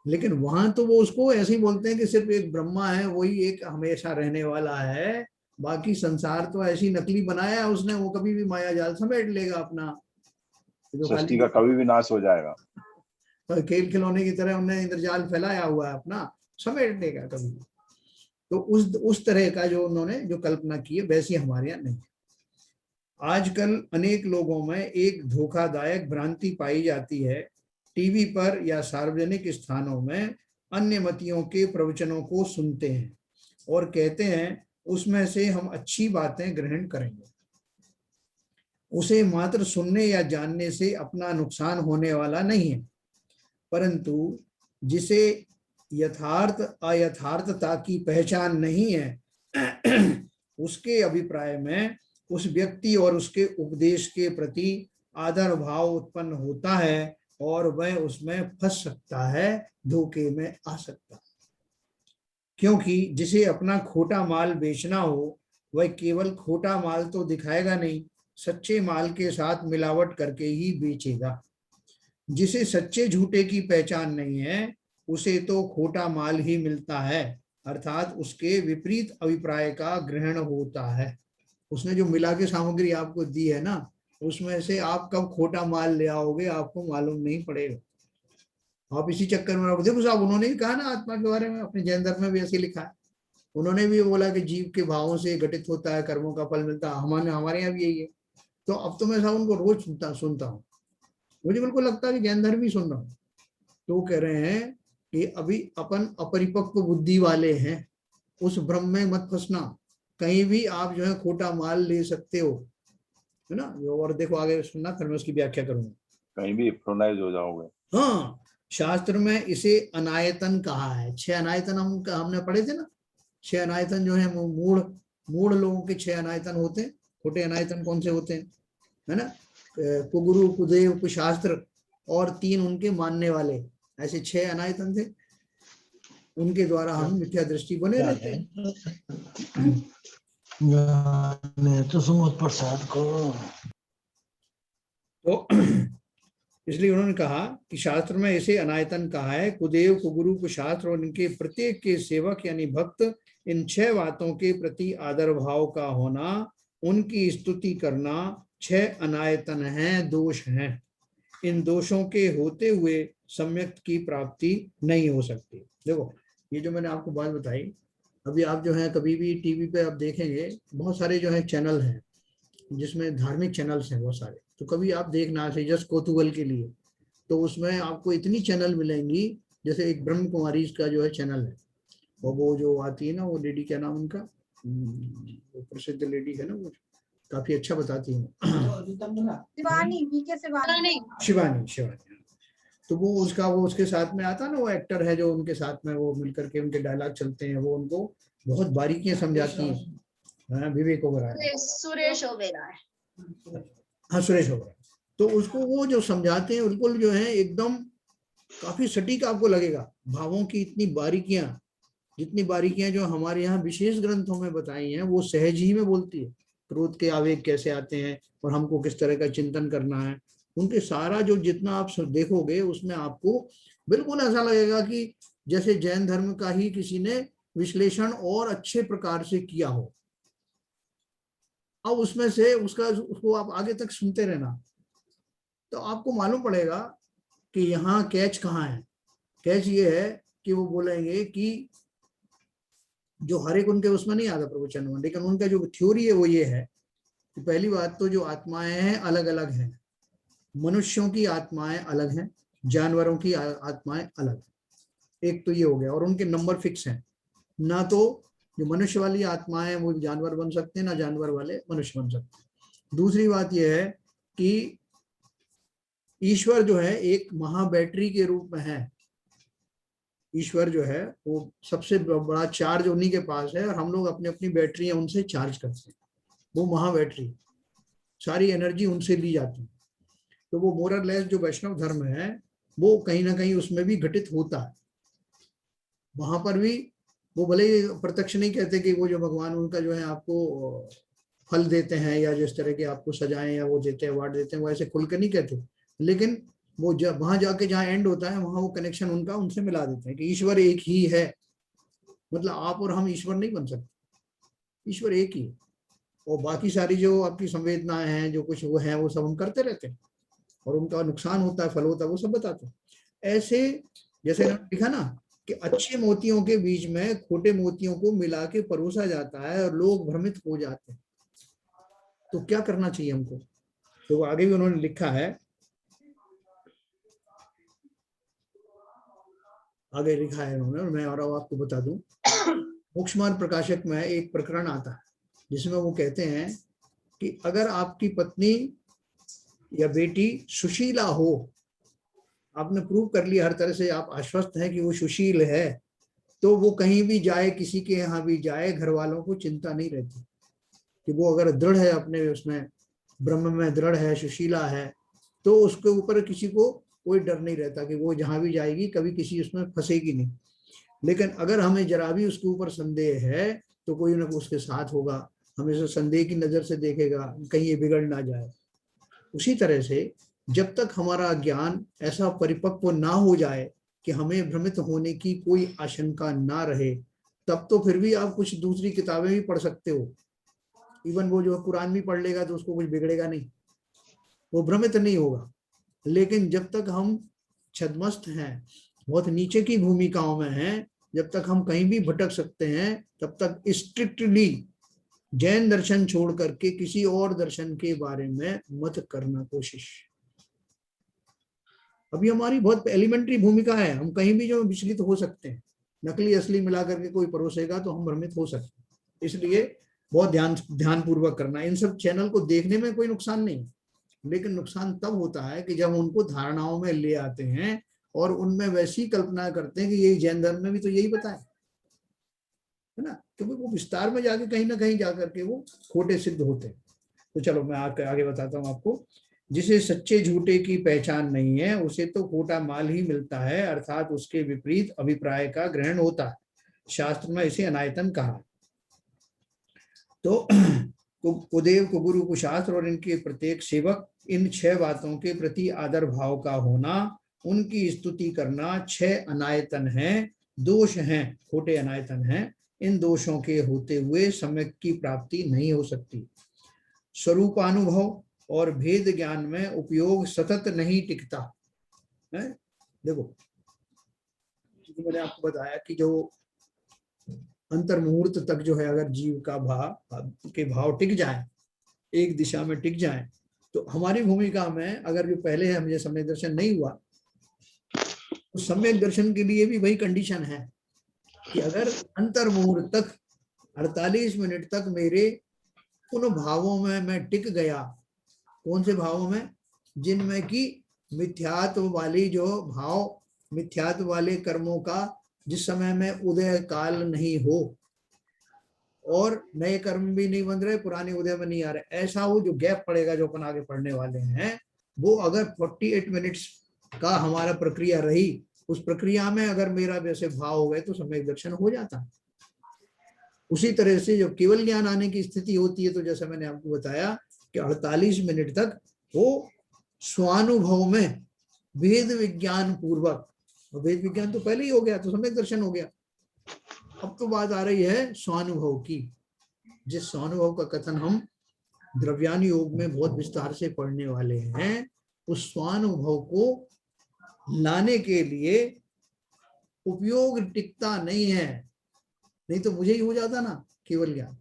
लेकिन वहां तो वो उसको ऐसे ही बोलते हैं कि सिर्फ एक ब्रह्मा है, वही एक हमेशा रहने वाला है, बाकी संसार तो ऐसी नकली बनाया है उसने, वो कभी भी माया जाल समेट लेगा अपना, जो सृष्टि खाली का कभी भी नाश हो जाएगा। खेल खिलौने की तरह उन्होंने इंद्रजाल फैलाया हुआ है अपना, समेट देगा कभी। तो उस तरह का जो उन्होंने जो कल्पना की है वैसी हमारे यहाँ नहीं। आजकल अनेक लोगों में एक धोखादायक भ्रांति पाई जाती है, टीवी पर या सार्वजनिक स्थानों में अन्य मतियों के प्रवचनों को सुनते हैं और कहते हैं उसमें से हम अच्छी बातें ग्रहण करेंगे। उसे मात्र सुनने या जानने से अपना नुकसान होने वाला नहीं है। परंतु जिसे यथार्थ अयथार्थता की पहचान नहीं है उसके अभिप्राय में उस व्यक्ति और उसके उपदेश के प्रति आदर भाव उत्पन्न होता है और वह उसमें फंस सकता है, धोखे में आ सकता है। क्योंकि जिसे अपना खोटा माल बेचना हो वह केवल खोटा माल तो दिखाएगा नहीं, सच्चे माल के साथ मिलावट करके ही बेचेगा। जिसे सच्चे झूठे की पहचान नहीं है उसे तो खोटा माल ही मिलता है, अर्थात उसके विपरीत अभिप्राय का ग्रहण होता है। उसने जो मिला के सामग्री आपको दी है ना, उसमें से आप कब खोटा माल ले आओगे आपको मालूम नहीं पड़ेगा। आप इसी चक्कर में देखो साहब, उन्होंने भी कहा ना आत्मा के बारे में, अपने जैन धर्म में भी ऐसे लिखा है। उन्होंने भी बोला कि जीव के भावों से घटित होता है, कर्मों का फल मिलता है। हमारे यहाँ भी यही है। तो अब तो मैं साहब उनको रोज सुनता हूँ, मुझे बिल्कुल लगता है कि जैन धर्म ही सुन रहा हूँ। तो वो कह रहे हैं कि अभी अपन अपरिपक्व बुद्धि वाले हैं, उस भ्रम में मत फंसना, कहीं भी आप जो है खोटा माल ले सकते हो, है ना। और देखो आगे सुनना, फिर मैं उसकी व्याख्या करूंगा। कहीं भी प्रोनाइज हो जाओगे। हाँ, शास्त्र में इसे अनायतन कहा है। 6 अनायतन हमने पढ़े थे ना। 6 अनायतन जो है मूढ़ मूढ़ लोगों के 6 अनायतन होते हैं। खोटे अनायतन कौन से होते हैं, है ना, कुगुरु, कुदेव, कुशास्त्र और 3 उनके मानने वाले, ऐसे 6 अनायतन थे। उनके द्वारा हम मिथ्या दृष्टि बने रहते हैं। तो सुमोद प्रसाद को तो इसलिए उन्होंने कहा कि शास्त्र में इसे अनायतन कहा है। कुदेव, कुगुरु, कुशास्त्र और इनके प्रत्येक के सेवक यानी भक्त, इन 6 बातों के प्रति आदर भाव का होना, उनकी स्तुति करना 6 अनायतन हैं, दोष हैं। इन दोषों के होते हुए सम्यक की प्राप्ति नहीं हो सकती। देखो ये जो मैंने आपको बात बताई, अभी आप जो है कभी भी टीवी पे आप देखेंगे बहुत सारे जो है चैनल हैं, जिसमें धार्मिक चैनल्स हैं बहुत सारे। तो कभी आप देखना से जस्ट कौतूहल के लिए, तो उसमें आपको इतनी चैनल मिलेंगी। जैसे एक ब्रह्म कुमारी का जो है चैनल है, और वो जो आती है ना, वो लेडी, क्या नाम उनका, वो प्रसिद्ध लेडी है ना, वो काफी अच्छा बताती है, शिवानी। तो वो उसके साथ में आता है ना, वो एक्टर है जो उनके साथ में, वो मिलकर के उनके डायलॉग चलते हैं, वो उनको बहुत बारीकियां समझाती हैं। विवेक ओबेरॉय, सुरेश ओबेरॉय, हाँ सुरेश ओबेरॉय। तो उसको वो जो समझाते हैं बिल्कुल जो है एकदम काफी सटीक आपको लगेगा। भावों की इतनी बारीकियां, जितनी बारीकियां जो हमारे यहाँ विशेष ग्रंथों में बताई हैं, वो सहज ही में बोलती है। क्रोध के आवेग कैसे आते हैं और हमको किस तरह का चिंतन करना है, उनके सारा जो जितना आप देखोगे उसमें आपको बिल्कुल ऐसा लगेगा कि जैसे जैन धर्म का ही किसी ने विश्लेषण और अच्छे प्रकार से किया हो। अब उसमें से उसको आप आगे तक सुनते रहना, तो आपको मालूम पड़ेगा कि यहाँ कैच कहाँ है। कैच ये है कि वो बोलेंगे कि जो हर एक उनके उसमें नहीं आता प्रवचन में, लेकिन उनका जो थ्योरी है वो ये है कि पहली बात तो जो आत्माएं हैं अलग अलग हैं। मनुष्यों की आत्माएं अलग हैं, जानवरों की आत्माएं अलग हैं। एक तो ये हो गया, और उनके नंबर फिक्स हैं। ना तो जो मनुष्य वाली आत्माएं वो जानवर बन सकते हैं, ना जानवर वाले मनुष्य बन सकते हैं। दूसरी बात यह है कि ईश्वर जो है एक महाबैटरी के रूप में है। ईश्वर जो है वो सबसे बड़ा चार्ज उन्हीं के पास है, और हम लोग अपनी अपनी बैटरियां उनसे चार्ज करते हैं। वो महाबैटरी, सारी एनर्जी उनसे ली जाती है। तो वो मोरलेस जो वैष्णव धर्म है वो कहीं ना कहीं उसमें भी घटित होता है। वहां पर भी वो भले ही प्रत्यक्ष नहीं कहते कि वो जो भगवान उनका जो है आपको फल देते हैं, या जिस तरह के आपको सजाएं या वो देते हैं, अवार्ड देते हैं, वो ऐसे खुलकर नहीं कहते। लेकिन वो जब वहां जाके जहाँ एंड होता है वहां वो कनेक्शन उनका उनसे मिला देते हैं कि ईश्वर एक ही है। मतलब आप और हम ईश्वर नहीं बन सकते, ईश्वर एक ही है। और बाकी सारी जो आपकी संवेदनाएं हैं, जो कुछ वो है, वो सब हम करते रहते हैं, और उनका नुकसान होता है, फल होता है, वो सब बताते हैं। ऐसे जैसे लिखा ना कि अच्छे मोतियों के बीच में खोटे मोतियों को मिला के परोसा जाता है और लोग भ्रमित हो जाते हैं। तो क्या करना चाहिए हमको, तो आगे भी उन्होंने लिखा है, आगे लिखा है उन्होंने, मैं और आपको बता दूं। मोक्षमार्ग प्रकाशक में एक प्रकरण आता है जिसमें वो कहते हैं कि अगर आपकी पत्नी या बेटी सुशीला हो आपने प्रूव कर लिया हर तरह से, आप आश्वस्त हैं कि वो सुशील है, तो वो कहीं भी जाए, किसी के यहाँ भी जाए, घर वालों को चिंता नहीं रहती कि वो अगर दृढ़ है, अपने उसमें ब्रह्म में दृढ़ है, सुशीला है, तो उसके ऊपर किसी को कोई डर नहीं रहता कि वो जहां भी जाएगी कभी किसी उसमें फंसेगी नहीं। लेकिन अगर हमें जरा भी उसके ऊपर संदेह है तो कोई ना कोई उसके साथ होगा, हमेशा संदेह की नजर से देखेगा, कहीं ये बिगड़ ना जाए। उसी तरह से जब तक हमारा ज्ञान ऐसा परिपक्व ना हो जाए कि हमें भ्रमित होने की कोई आशंका ना रहे, तब तो फिर भी आप कुछ दूसरी किताबें भी पढ़ सकते हो। इवन वो जो कुरान भी पढ़ लेगा तो उसको कुछ बिगड़ेगा नहीं, वो भ्रमित नहीं होगा। लेकिन जब तक हम छद्मस्त हैं, बहुत नीचे की भूमिकाओं में हैं, जब तक हम कहीं भी भटक सकते हैं, तब तक स्ट्रिक्टली जैन दर्शन छोड़ करके किसी और दर्शन के बारे में मत करना कोशिश। अभी हमारी बहुत एलिमेंट्री भूमिका है, हम कहीं भी जो विचलित हो सकते हैं, नकली असली मिला करके कोई परोसेगा तो हम भ्रमित हो सकते हैं। इसलिए बहुत ध्यानपूर्वक करना। इन सब चैनल को देखने में कोई नुकसान नहीं, लेकिन नुकसान तब होता है कि जब उनको धारणाओं में ले आते हैं और उनमें वैसी कल्पना करते हैं कि यही जैन धर्म में भी तो यही बताए, है ना, क्योंकि वो विस्तार में जाके कहीं ना कहीं जाकर के वो खोटे सिद्ध होते हैं। तो चलो मैं आगे बताता हूँ आपको। जिसे सच्चे झूठे की पहचान नहीं है, उसे तो खोटा माल ही मिलता है, अर्थात उसके विपरीत अभिप्राय का ग्रहण होता है। शास्त्र में इसे अनायतन कहा। तो कुदेव, कुगुरु, कुशास्त्र और इनके प्रत्येक सेवक, इन 6 बातों के प्रति आदर भाव का होना, उनकी स्तुति करना 6 अनायतन हैं, दोष हैं, खोटे अनायतन हैं। इन दोषों के होते हुए सम्यक की प्राप्ति नहीं हो सकती। स्वरूपानुभव और भेद ज्ञान में उपयोग सतत नहीं टिकता है। देखो, मैंने आपको बताया कि जो अंतर मुहूर्त तक जो है, अगर जीव का भाव टिक जाए, एक दिशा में टिक जाए, तो हमारी भूमिका में अगर जो पहले हमें सम्यक दर्शन नहीं हुआ, तो सम्यक दर्शन के लिए भी वही कंडीशन है कि अगर अंतर मुहूर्त तक 48 मिनट तक मेरे उन भावों में मैं टिक गया। कौन से भावों में? जिनमें कि मिथ्यात्व वाली जो भाव, मिथ्यात्व वाले कर्मों का जिस समय में उदय काल नहीं हो और नए कर्म भी नहीं बन रहे, पुराने उदय में नहीं आ रहे, ऐसा वो जो गैप पड़ेगा जो अपन आगे पढ़ने वाले हैं, वो अगर 48 मिनट्स का हमारा प्रक्रिया रही, उस प्रक्रिया में अगर मेरा वैसे भाव हो गए तो सम्यक दर्शन हो जाता। उसी तरह से जब केवल ज्ञान आने की स्थिति होती है, तो जैसा मैंने आपको बताया कि 48 मिनट तक वो स्वानुभव में भेद विज्ञान पूर्वक, भेद विज्ञान तो पहले ही हो गया, तो सम्यक दर्शन हो गया। अब तो बात आ रही है स्वानुभव की, जिस स्वानुभव का कथन हम द्रव्यान योग में बहुत विस्तार से पढ़ने वाले हैं। उस स्वानुभव को लाने के लिए उपयोग टिकता नहीं है, नहीं तो मुझे ही हो जाता ना केवल ज्ञान।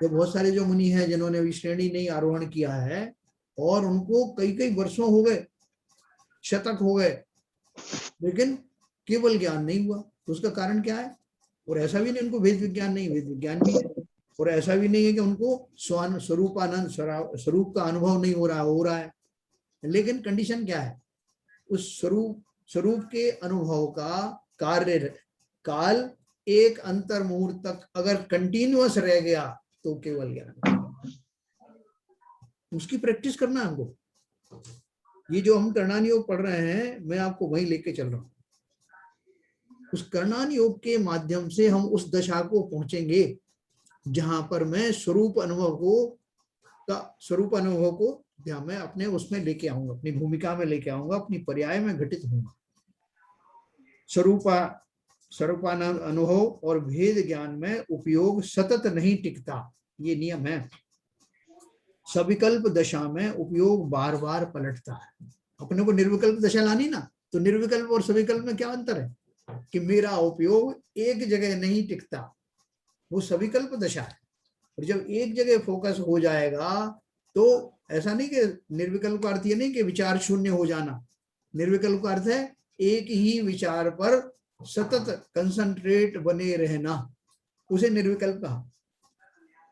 तो बहुत सारे जो मुनि हैं जिन्होंने अभी श्रेणी नहीं आरोहण किया है और उनको कई कई वर्षों हो गए, शतक हो गए, लेकिन केवल ज्ञान नहीं हुआ। तो उसका कारण क्या है? और ऐसा भी नहीं उनको भेद विज्ञान नहीं, भेद विज्ञान भी है। और ऐसा भी नहीं है कि उनको स्वरूपानंद, स्वरूप का अनुभव नहीं हो रहा है। लेकिन कंडीशन क्या है? उस स्वरूप के अनुभव का कार्य काल एक अंतर मुहूर्त तक अगर कंटिन्यूअस रह गया तो केवल ज्ञान। उसकी प्रैक्टिस करना हमको। ये जो हम कर्णान योग पढ़ रहे हैं, मैं आपको वहीं लेके चल रहा हूं। उस कर्णान योग के माध्यम से हम उस दशा को पहुंचेंगे जहां पर मैं स्वरूप अनुभव को मैं अपने उसमें लेके आऊंगा, अपनी भूमिका में लेके आऊंगा, अपनी पर्याय में घटित होऊंगा। स्वरूपानंद अनुभव और भेद ज्ञान में उपयोग सतत नहीं टिकता, ये नियम है। सविकल्प दशा में उपयोग बार बार पलटता है। अपने को निर्विकल्प दशा लानी ना, तो निर्विकल्प और सविकल्प में क्या अंतर है कि मेरा उपयोग एक जगह नहीं टिकता, वो सविकल्प दशा है। और जब एक जगह फोकस हो जाएगा तो ऐसा नहीं कि निर्विकल्प का अर्थ ये नहीं कि विचार शून्य हो जाना। निर्विकल्प का अर्थ है एक ही विचार पर सतत कंसंट्रेट बने रहना, उसे निर्विकल्प कहा।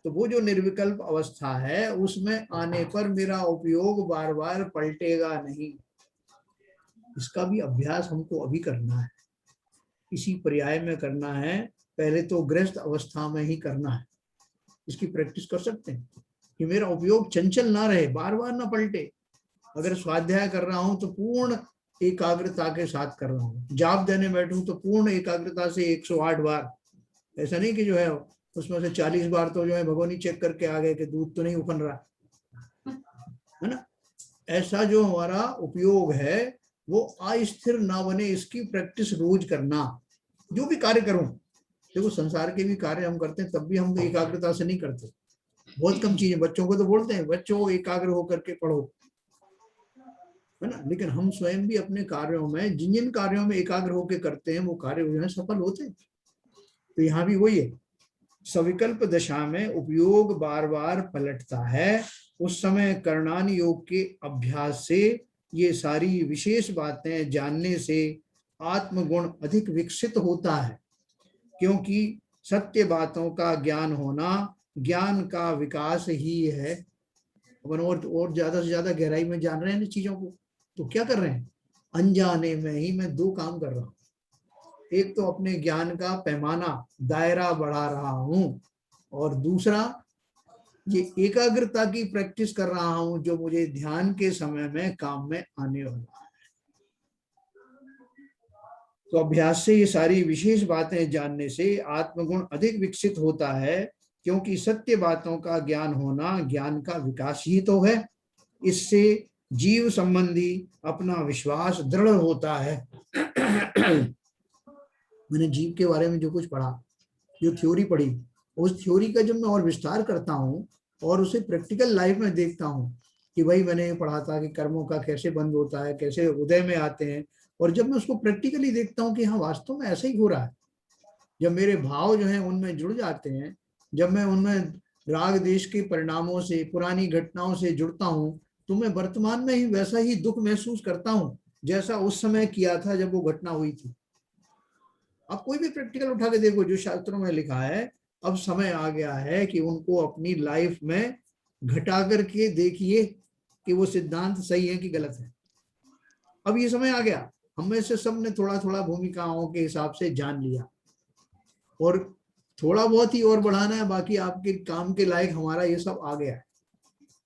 तो वो जो निर्विकल्प अवस्था है, उसमें आने पर मेरा उपयोग बार बार पलटेगा नहीं। इसका भी अभ्यास हमको अभी करना है, इसी पर्याय में करना है। पहले तो गृहस्थ अवस्था में ही करना है, इसकी प्रैक्टिस कर सकते हैं कि मेरा उपयोग चंचल ना रहे, बार बार ना पलटे। अगर स्वाध्याय कर रहा हूं तो पूर्ण एकाग्रता के साथ कर रहा हूँ, जाप देने बैठूं तो पूर्ण एकाग्रता से 108 बार। ऐसा नहीं कि जो है उसमें से 40 बार तो जो है भगवानी चेक करके आ गए कि दूध तो नहीं उफन रहा है ना। ऐसा जो हमारा उपयोग है वो अस्थिर ना बने, इसकी प्रैक्टिस रोज करना। जो भी कार्य करूं, देखो संसार के भी कार्य हम करते हैं तब भी हम एकाग्रता से नहीं करते, बहुत कम चीजें। बच्चों को तो बोलते हैं बच्चों एकाग्र होकर के पढ़ो, है ना, लेकिन हम स्वयं भी अपने कार्यों में जिन जिन कार्यों में एकाग्र होकर करते हैं वो कार्य जो है सफल होते हैं। तो यहाँ भी वही है, सविकल्प दशा में उपयोग बार बार पलटता है। उस समय करणान योग के अभ्यास से, ये सारी विशेष बातें जानने से आत्मगुण अधिक विकसित होता है, क्योंकि सत्य बातों का ज्ञान होना ज्ञान का विकास ही है। अपन और ज्यादा से ज्यादा गहराई में जान रहे हैं चीजों को, तो क्या कर रहे हैं, अनजाने में ही मैं दो काम कर रहा हूँ। एक तो अपने ज्ञान का पैमाना दायरा बढ़ा रहा हूं, और दूसरा ये एकाग्रता की प्रैक्टिस कर रहा हूं जो मुझे ध्यान के समय में काम में आने वाला है। तो अभ्यास से ये सारी विशेष बातें जानने से आत्मगुण अधिक विकसित होता है, क्योंकि सत्य बातों का ज्ञान होना ज्ञान का विकास ही तो है। इससे जीव संबंधी अपना विश्वास दृढ़ होता है। मैंने जीव के बारे में जो कुछ पढ़ा, जो थ्योरी पढ़ी, उस थ्योरी का जब मैं और विस्तार करता हूँ और उसे प्रैक्टिकल लाइफ में देखता हूँ कि भाई मैंने ये पढ़ा था कि कर्मों का कैसे बंद होता है, कैसे उदय में आते हैं, और जब मैं उसको प्रैक्टिकली देखता हूँ कि हाँ वास्तव में ऐसा ही हो रहा है, जब मेरे भाव जो हैं उनमें जुड़ जाते हैं, जब मैं उनमें राग देश के परिणामों से, पुरानी घटनाओं से जुड़ता हूँ, तो मैं वर्तमान में ही वैसा ही दुख महसूस करता हूँ जैसा उस समय किया था जब वो घटना हुई थी। आप कोई भी प्रैक्टिकल उठा के देखो जो शास्त्रों में लिखा है, अब समय आ गया है कि उनको अपनी लाइफ में घटा करके देखिए कि वो सिद्धांत सही है कि गलत है। अब ये समय आ गया, हम में से सब ने थोड़ा थोड़ा भूमिकाओं के हिसाब से जान लिया, और थोड़ा बहुत ही और बढ़ाना है, बाकी आपके काम के लायक हमारा ये सब आ गया है।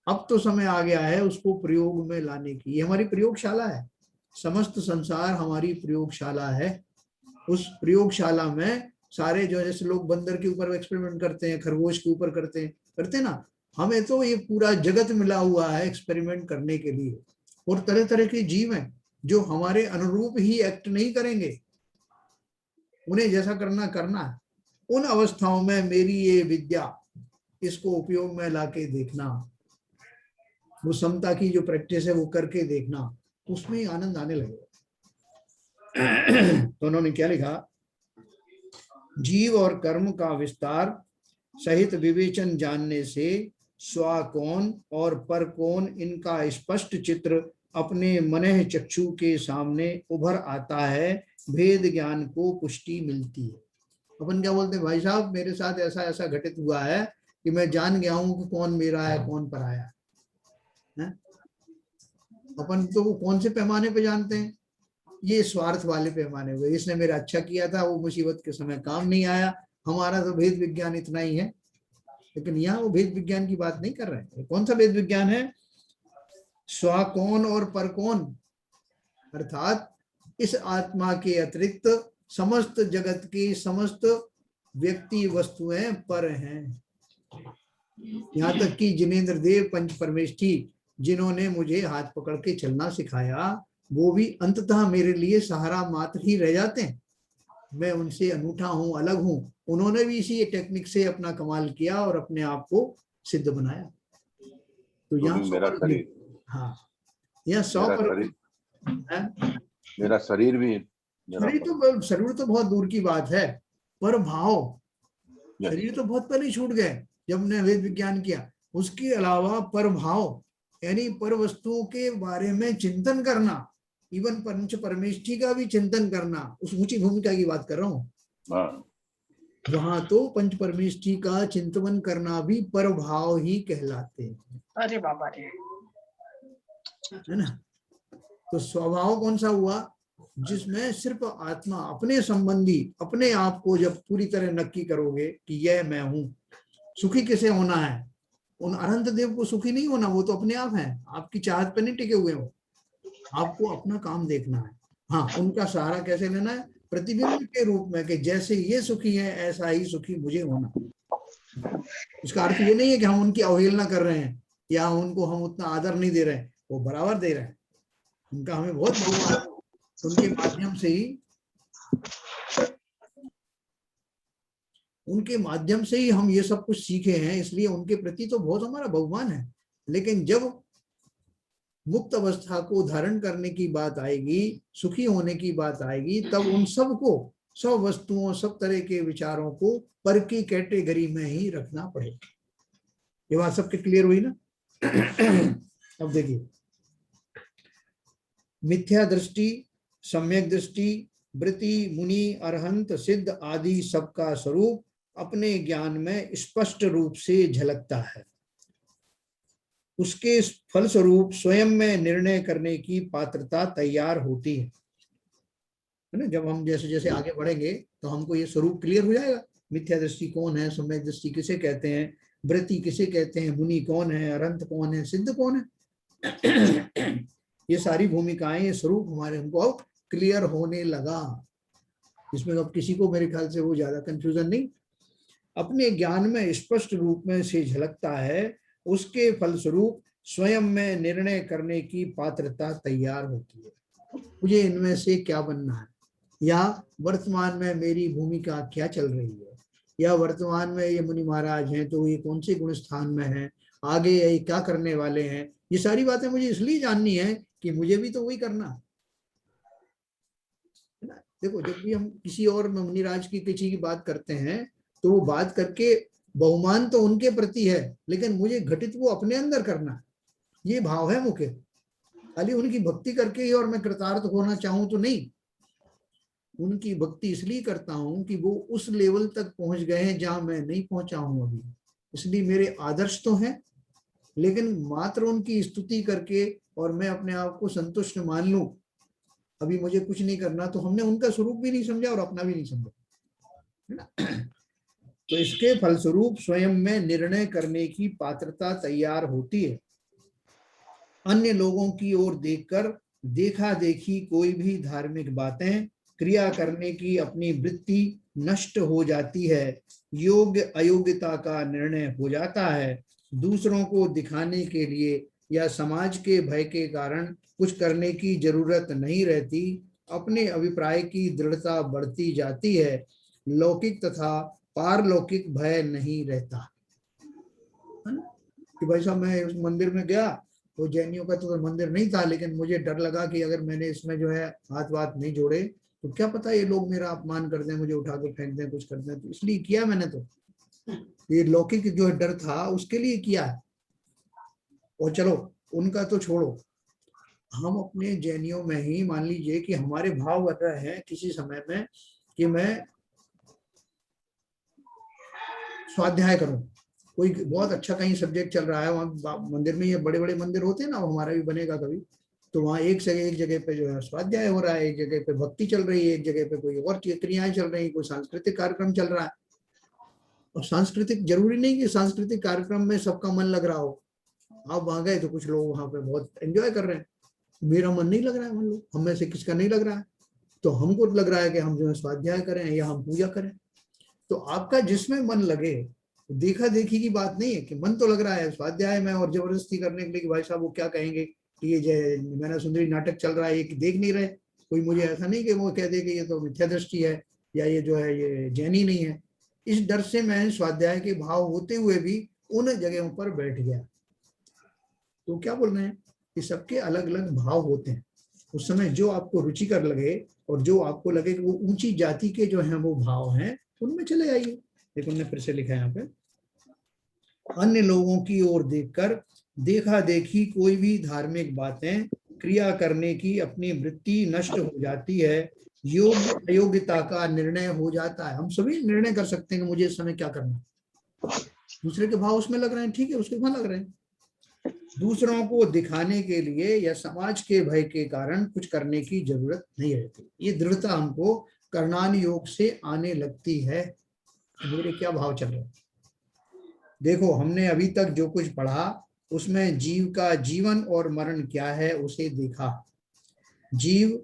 अब तो समय आ गया है उसको प्रयोग में लाने की। ये हमारी प्रयोगशाला है, समस्त संसार हमारी प्रयोगशाला है। उस प्रयोगशाला में सारे जो जैसे लोग बंदर के ऊपर एक्सपेरिमेंट करते हैं, खरगोश के ऊपर करते हैं ना, हमें तो ये पूरा जगत मिला हुआ है एक्सपेरिमेंट करने के लिए। और तरह तरह के जीव हैं जो हमारे अनुरूप ही एक्ट नहीं करेंगे, उन्हें जैसा करना है। उन अवस्थाओं में मेरी ये विद्या, इसको उपयोग में लाके देखना, वो समता की जो प्रैक्टिस है वो करके देखना, उसमें ही आनंद आने लगेगा। तो उन्होंने क्या लिखा, जीव और कर्म का विस्तार सहित विवेचन जानने से स्वा कौन और पर कौन, इनका स्पष्ट चित्र अपने मनः चक्षु के सामने उभर आता है। भेद ज्ञान को पुष्टि मिलती है। अपन क्या बोलते हैं, भाई साहब मेरे साथ ऐसा ऐसा घटित हुआ है कि मैं जान गया हूं कि कौन मेरा है कौन पराया है। अपन तो वो कौन से पैमाने पे जानते हैं, ये स्वार्थ वाले पैमाने हुए, इसने मेरा अच्छा किया था, वो मुसीबत के समय काम नहीं आया, हमारा तो भेद विज्ञान इतना ही है। लेकिन यहाँ वो भेद विज्ञान की बात नहीं कर रहे हैं। कौन सा भेद विज्ञान है, स्वा कौन और पर कौन, अर्थात इस आत्मा के अतिरिक्त समस्त जगत की समस्त व्यक्ति वस्तुएं पर हैं। यहाँ तक कि जिनेन्द्र देव पंच परमेष्ठी जिन्होंने मुझे हाथ पकड़ के चलना सिखाया, वो भी अंततः मेरे लिए सहारा मात्र ही रह जाते हैं। मैं उनसे अनूठा हूँ, अलग हूँ। उन्होंने भी इसी टेक्निक से अपना कमाल किया और अपने आप को सिद्ध बनाया। तो यहाँ हाँ, यहाँ 100% मेरा शरीर भी, शरीर तो बहुत दूर की बात है, पर भाव, शरीर तो बहुत पहले छूट गए जब हमने वेद विज्ञान किया। उसके अलावा पर भाव यानी पर वस्तुओं के बारे में चिंतन करना, इवन पंच परमेष्ठी का भी चिंतन करना, उस ऊंची भूमिका की बात कर रहा हूँ। वहां तो पंच परमेष्ठी का चिंतन करना भी पर भाव ही कहलाते हैं। अरे बाबा रे, है ना। तो स्वभाव कौन सा हुआ, जिसमें सिर्फ आत्मा अपने संबंधी अपने आप को जब पूरी तरह नक्की करोगे कि यह मैं हूं। सुखी किसे होना है, उन अनंत देव को सुखी नहीं होना, वो तो अपने आप है, आपकी चाहत पे नहीं टिके हुए हो, आपको अपना काम देखना है। हाँ, उनका सहारा कैसे लेना है, प्रतिबिंब के रूप में, कि जैसे ये सुखी है ऐसा ही सुखी मुझे होना। इसका अर्थ ये नहीं है कि हम उनकी अवहेलना कर रहे हैं या उनको हम उतना आदर नहीं दे रहे हैं, वो बराबर दे रहे हैं, उनका हमें बहुत बहुमान है, उनके माध्यम से ही हम ये सब कुछ सीखे हैं, इसलिए उनके प्रति तो बहुत हमारा बहुमान है। लेकिन जब मुक्त अवस्था को धारण करने की बात आएगी, सुखी होने की बात आएगी, तब उन सबको, सब वस्तुओं, सब तरह के विचारों को पर की कैटेगरी में ही रखना पड़ेगा। ये बात सबके क्लियर हुई ना? अब देखिए, मिथ्या दृष्टि, सम्यक दृष्टि, वृत्ति, मुनि, अरहंत, सिद्ध आदि सबका स्वरूप अपने ज्ञान में स्पष्ट रूप से झलकता है। उसके फलस्वरूप स्वयं में निर्णय करने की पात्रता तैयार होती है ना? जब हम जैसे जैसे आगे बढ़ेंगे तो हमको ये स्वरूप क्लियर हो जाएगा, मिथ्या दृष्टि कौन है, सम्यक दृष्टि किसे कहते हैं, वृत्ति किसे कहते हैं, मुनि कौन है, अरहंत कौन है, सिद्ध कौन है। ये सारी भूमिकाएं, ये स्वरूप हमारे हमको अब क्लियर होने लगा। इसमें अब किसी को मेरे ख्याल से वो ज्यादा कंफ्यूजन नहीं, अपने ज्ञान में स्पष्ट रूप में से झलकता है। उसके फलस्वरूप स्वयं में निर्णय करने की पात्रता तैयार होती है, मुझे इनमें से क्या बनना है, या वर्तमान में मेरी भूमिका क्या चल रही है, या वर्तमान में ये मुनि महाराज हैं तो ये कौन से गुण स्थान में हैं, आगे ये क्या करने वाले हैं। ये सारी बातें मुझे इसलिए जाननी है कि मुझे भी तो वही करना है ना। देखो, जब भी हम किसी और मुनिराज की किसी की बात करते हैं तो वो बात करके बहुमान तो उनके प्रति है, लेकिन मुझे घटित वो अपने अंदर करना है, ये भाव है मुख्य। खाली उनकी भक्ति करके ही और मैं कृतार्थ होना चाहूं तो नहीं, उनकी भक्ति इसलिए करता हूं कि वो उस लेवल तक पहुंच गए हैं जहां मैं नहीं पहुंचा हूं अभी, इसलिए मेरे आदर्श तो हैं, लेकिन मात्र उनकी स्तुति करके और मैं अपने आप को संतुष्ट मान लूं, अभी मुझे कुछ नहीं करना, तो हमने उनका स्वरूप भी नहीं समझा और अपना भी नहीं समझा, है ना। तो इसके फलस्वरूप स्वयं में निर्णय करने की पात्रता तैयार होती है। अन्य लोगों की ओर देखकर देखा देखी कोई भी धार्मिक बातें, क्रिया करने की अपनी वृत्ति नष्ट हो जाती है, योग्य अयोग्यता का निर्णय हो जाता है, दूसरों को दिखाने के लिए या समाज के भय के कारण कुछ करने की जरूरत नहीं रहती, अपने अभिप्राय की दृढ़ता बढ़ती जाती है, लौकिक तथा पारलौकिक भय नहीं रहता। कि भाई साहब, मैं उस मंदिर में गया, वो जैनियों का तो मंदिर नहीं था, लेकिन मुझे डर लगा कि अगर मैंने इसमें जो है हाथ वाथ नहीं जोड़े तो क्या पता ये लोग मेरा अपमान कर दें, मुझे उठा के फेंक दें, कुछ कर दें, तो इसलिए किया मैंने। तो ये लौकिक जो डर था उसके लिए किया है। और चलो उनका तो छोड़ो, हम अपने जैनियों में ही मान लीजिए कि हमारे भाव बन रहे हैं किसी समय में कि मैं स्वाध्याय करूं, कोई बहुत अच्छा कहीं सब्जेक्ट चल रहा है, वहाँ मंदिर में, ये बड़े बड़े मंदिर होते हैं ना, हमारा भी बनेगा कभी, तो वहाँ एक जगह पे जो है स्वाध्याय हो रहा है, एक जगह पे भक्ति चल रही है, एक जगह पे कोई और क्रियाएं चल रही है, कोई सांस्कृतिक कार्यक्रम चल रहा है। और सांस्कृतिक जरूरी नहीं कि सांस्कृतिक कार्यक्रम में सबका मन लग रहा हो, आप वहां गए तो कुछ लोग वहां पे बहुत एंजॉय कर रहे हैं, मेरा मन नहीं लग रहा है, मान लो हम में से किसका नहीं लग रहा है, तो हमको लग रहा है कि हम जो है स्वाध्याय करें या हम पूजा करें। तो आपका जिसमें मन लगे, देखा देखी की बात नहीं है कि मन तो लग रहा है स्वाध्याय में और जबरदस्ती करने के लिए कि भाई साहब वो क्या कहेंगे कि ये मैंने सुंदरी नाटक चल रहा है, ये देख नहीं रहे कोई, मुझे ऐसा नहीं कि वो कह दे कि ये तो मिथ्या दृष्टि है या ये जो है ये जैनी नहीं है। इस डर से मैं स्वाध्याय के भाव होते हुए भी उन जगहों पर बैठ गया। तो क्या बोल रहे हैं कि सबके अलग अलग भाव होते हैं, उस समय जो आपको रुचिकर लगे और जो आपको लगे कि वो ऊंची जाति के जो हैं वो भाव हैं, उनमें चले आइए। देखो उन्होंने फिर से लिखा है यहाँ पे, अन्य लोगों की ओर देखकर देखा देखी कोई भी धार्मिक बातें, क्रिया करने की अपनी वृत्ति नष्ट हो जाती है, योग्य अयोग्यता का निर्णय हो जाता है। हम सभी निर्णय कर सकते हैं कि मुझे इस समय क्या करना है, दूसरे के भाव उसमें लग रहे हैं, ठीक है, उसके वहां लग रहे हैं, दूसरों को दिखाने के लिए या समाज के भय के कारण कुछ करने की जरूरत नहीं रहती। ये दृढ़ता हमको कर्णान योग से आने लगती है। मेरे क्या भाव चल रहे हैं? देखो, हमने अभी तक जो कुछ पढ़ा उसमें जीव का जीवन और मरण क्या है उसे देखा। जीव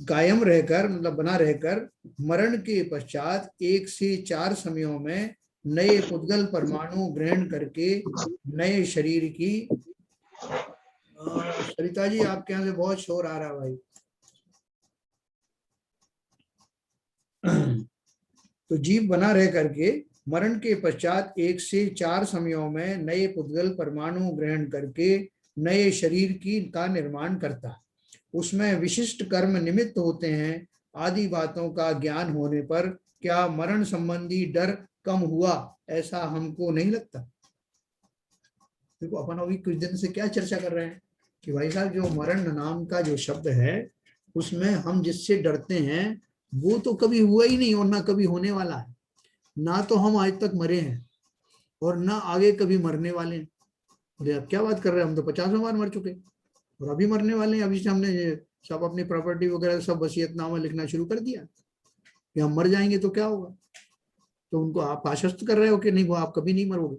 कायम रहकर, मतलब बना रहकर, मरण के पश्चात 1 से 4 समयों में नए पुद्गल परमाणु ग्रहण करके नए शरीर की सरिता जी, आपके यहाँ से बहुत शोर आ रहा है भाई। तो जीव बना रह करके मरण के पश्चात 1 से 4 समयों में नए पुद्गल परमाणु ग्रहण करके नए शरीर की का निर्माण करता है। उसमें विशिष्ट कर्म निमित्त होते हैं। आदि बातों का ज्ञान होने पर क्या मरण संबंधी डर कम हुआ, ऐसा हमको नहीं लगता? देखो, अपन अभी कुछ दिन से क्या चर्चा कर रहे हैं कि भाई साहब, जो मरण नाम का जो शब्द है उसमें हम जिससे डरते हैं वो तो कभी हुआ ही नहीं और ना कभी होने वाला है। ना तो हम आज तक मरे हैं और ना आगे कभी मरने वाले हैं। अरे अब क्या बात कर रहे हैं, हम तो 50 बार मर चुके और अभी मरने वाले हैं। अभी से हमने सब अपनी प्रॉपर्टी वगैरह सब वसीयतनामा लिखना शुरू कर दिया कि हम मर जाएंगे तो क्या होगा। तो उनको आप आश्वस्त कर रहे हो कि नहीं, वो आप कभी नहीं मरोगे।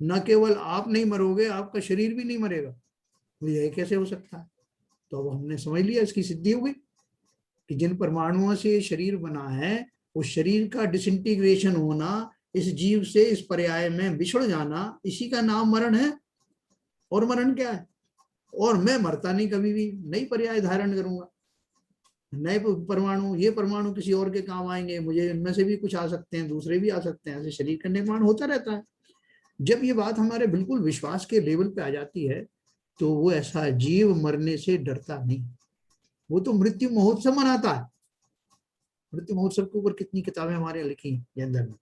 न केवल आप नहीं मरोगे, आपका शरीर भी नहीं मरेगा। तो यह कैसे हो सकता है? तो अब हमने समझ लिया, इसकी सिद्धि हो गई कि जिन परमाणुओं से शरीर बना है उस शरीर का डिसइंटीग्रेशन होना, इस जीव से इस पर्याय में बिछड़ जाना, इसी का नाम मरण है। और मरण क्या है? और मैं मरता नहीं कभी भी, नई पर्याय धारण करूंगा, नए परमाणु। ये परमाणु किसी और के काम आएंगे, मुझे इनमें से भी कुछ आ सकते हैं, दूसरे भी आ सकते हैं। ऐसे शरीर का निर्माण होता रहता है। जब ये बात हमारे बिल्कुल विश्वास के लेवल पे आ जाती है तो वो ऐसा जीव मरने से डरता नहीं, वो तो मृत्यु महोत्सव मनाता है। मृत्यु महोत्सव के ऊपर कितनी किताबें हमारे लिखी हैं अंदर में।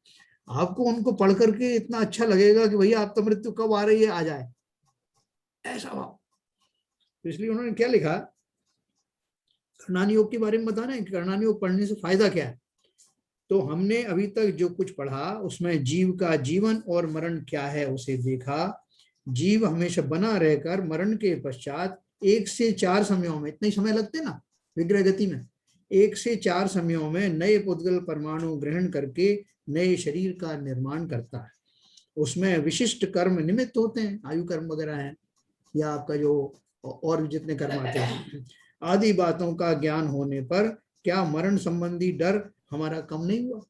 आपको उनको पढ़ करके इतना अच्छा लगेगा कि भैया आप तो मृत्यु कब आ रही है, आ जाए, ऐसा भाव। इसलिए उन्होंने क्या लिखा, कर्णान योग के बारे में बताना है कि कर्णान योग पढ़ने से फायदा क्या है। तो हमने अभी तक जो कुछ पढ़ा उसमें जीव का जीवन और मरण क्या है उसे देखा। जीव हमेशा बना रहकर मरण के पश्चात 1 से 4 समयों में, इतने समय लगते ना विग्रह गति में, 1 से 4 समयों में नए पुद्गल परमाणु ग्रहण करके नए शरीर का निर्माण करता है। उसमें विशिष्ट कर्म निमित्त होते हैं, आयु कर्म वगैरह है, या आपका जो और जितने कर्म आते हैं। आदि बातों का ज्ञान होने पर क्या मरण संबंधी डर हमारा कम नहीं हुआ?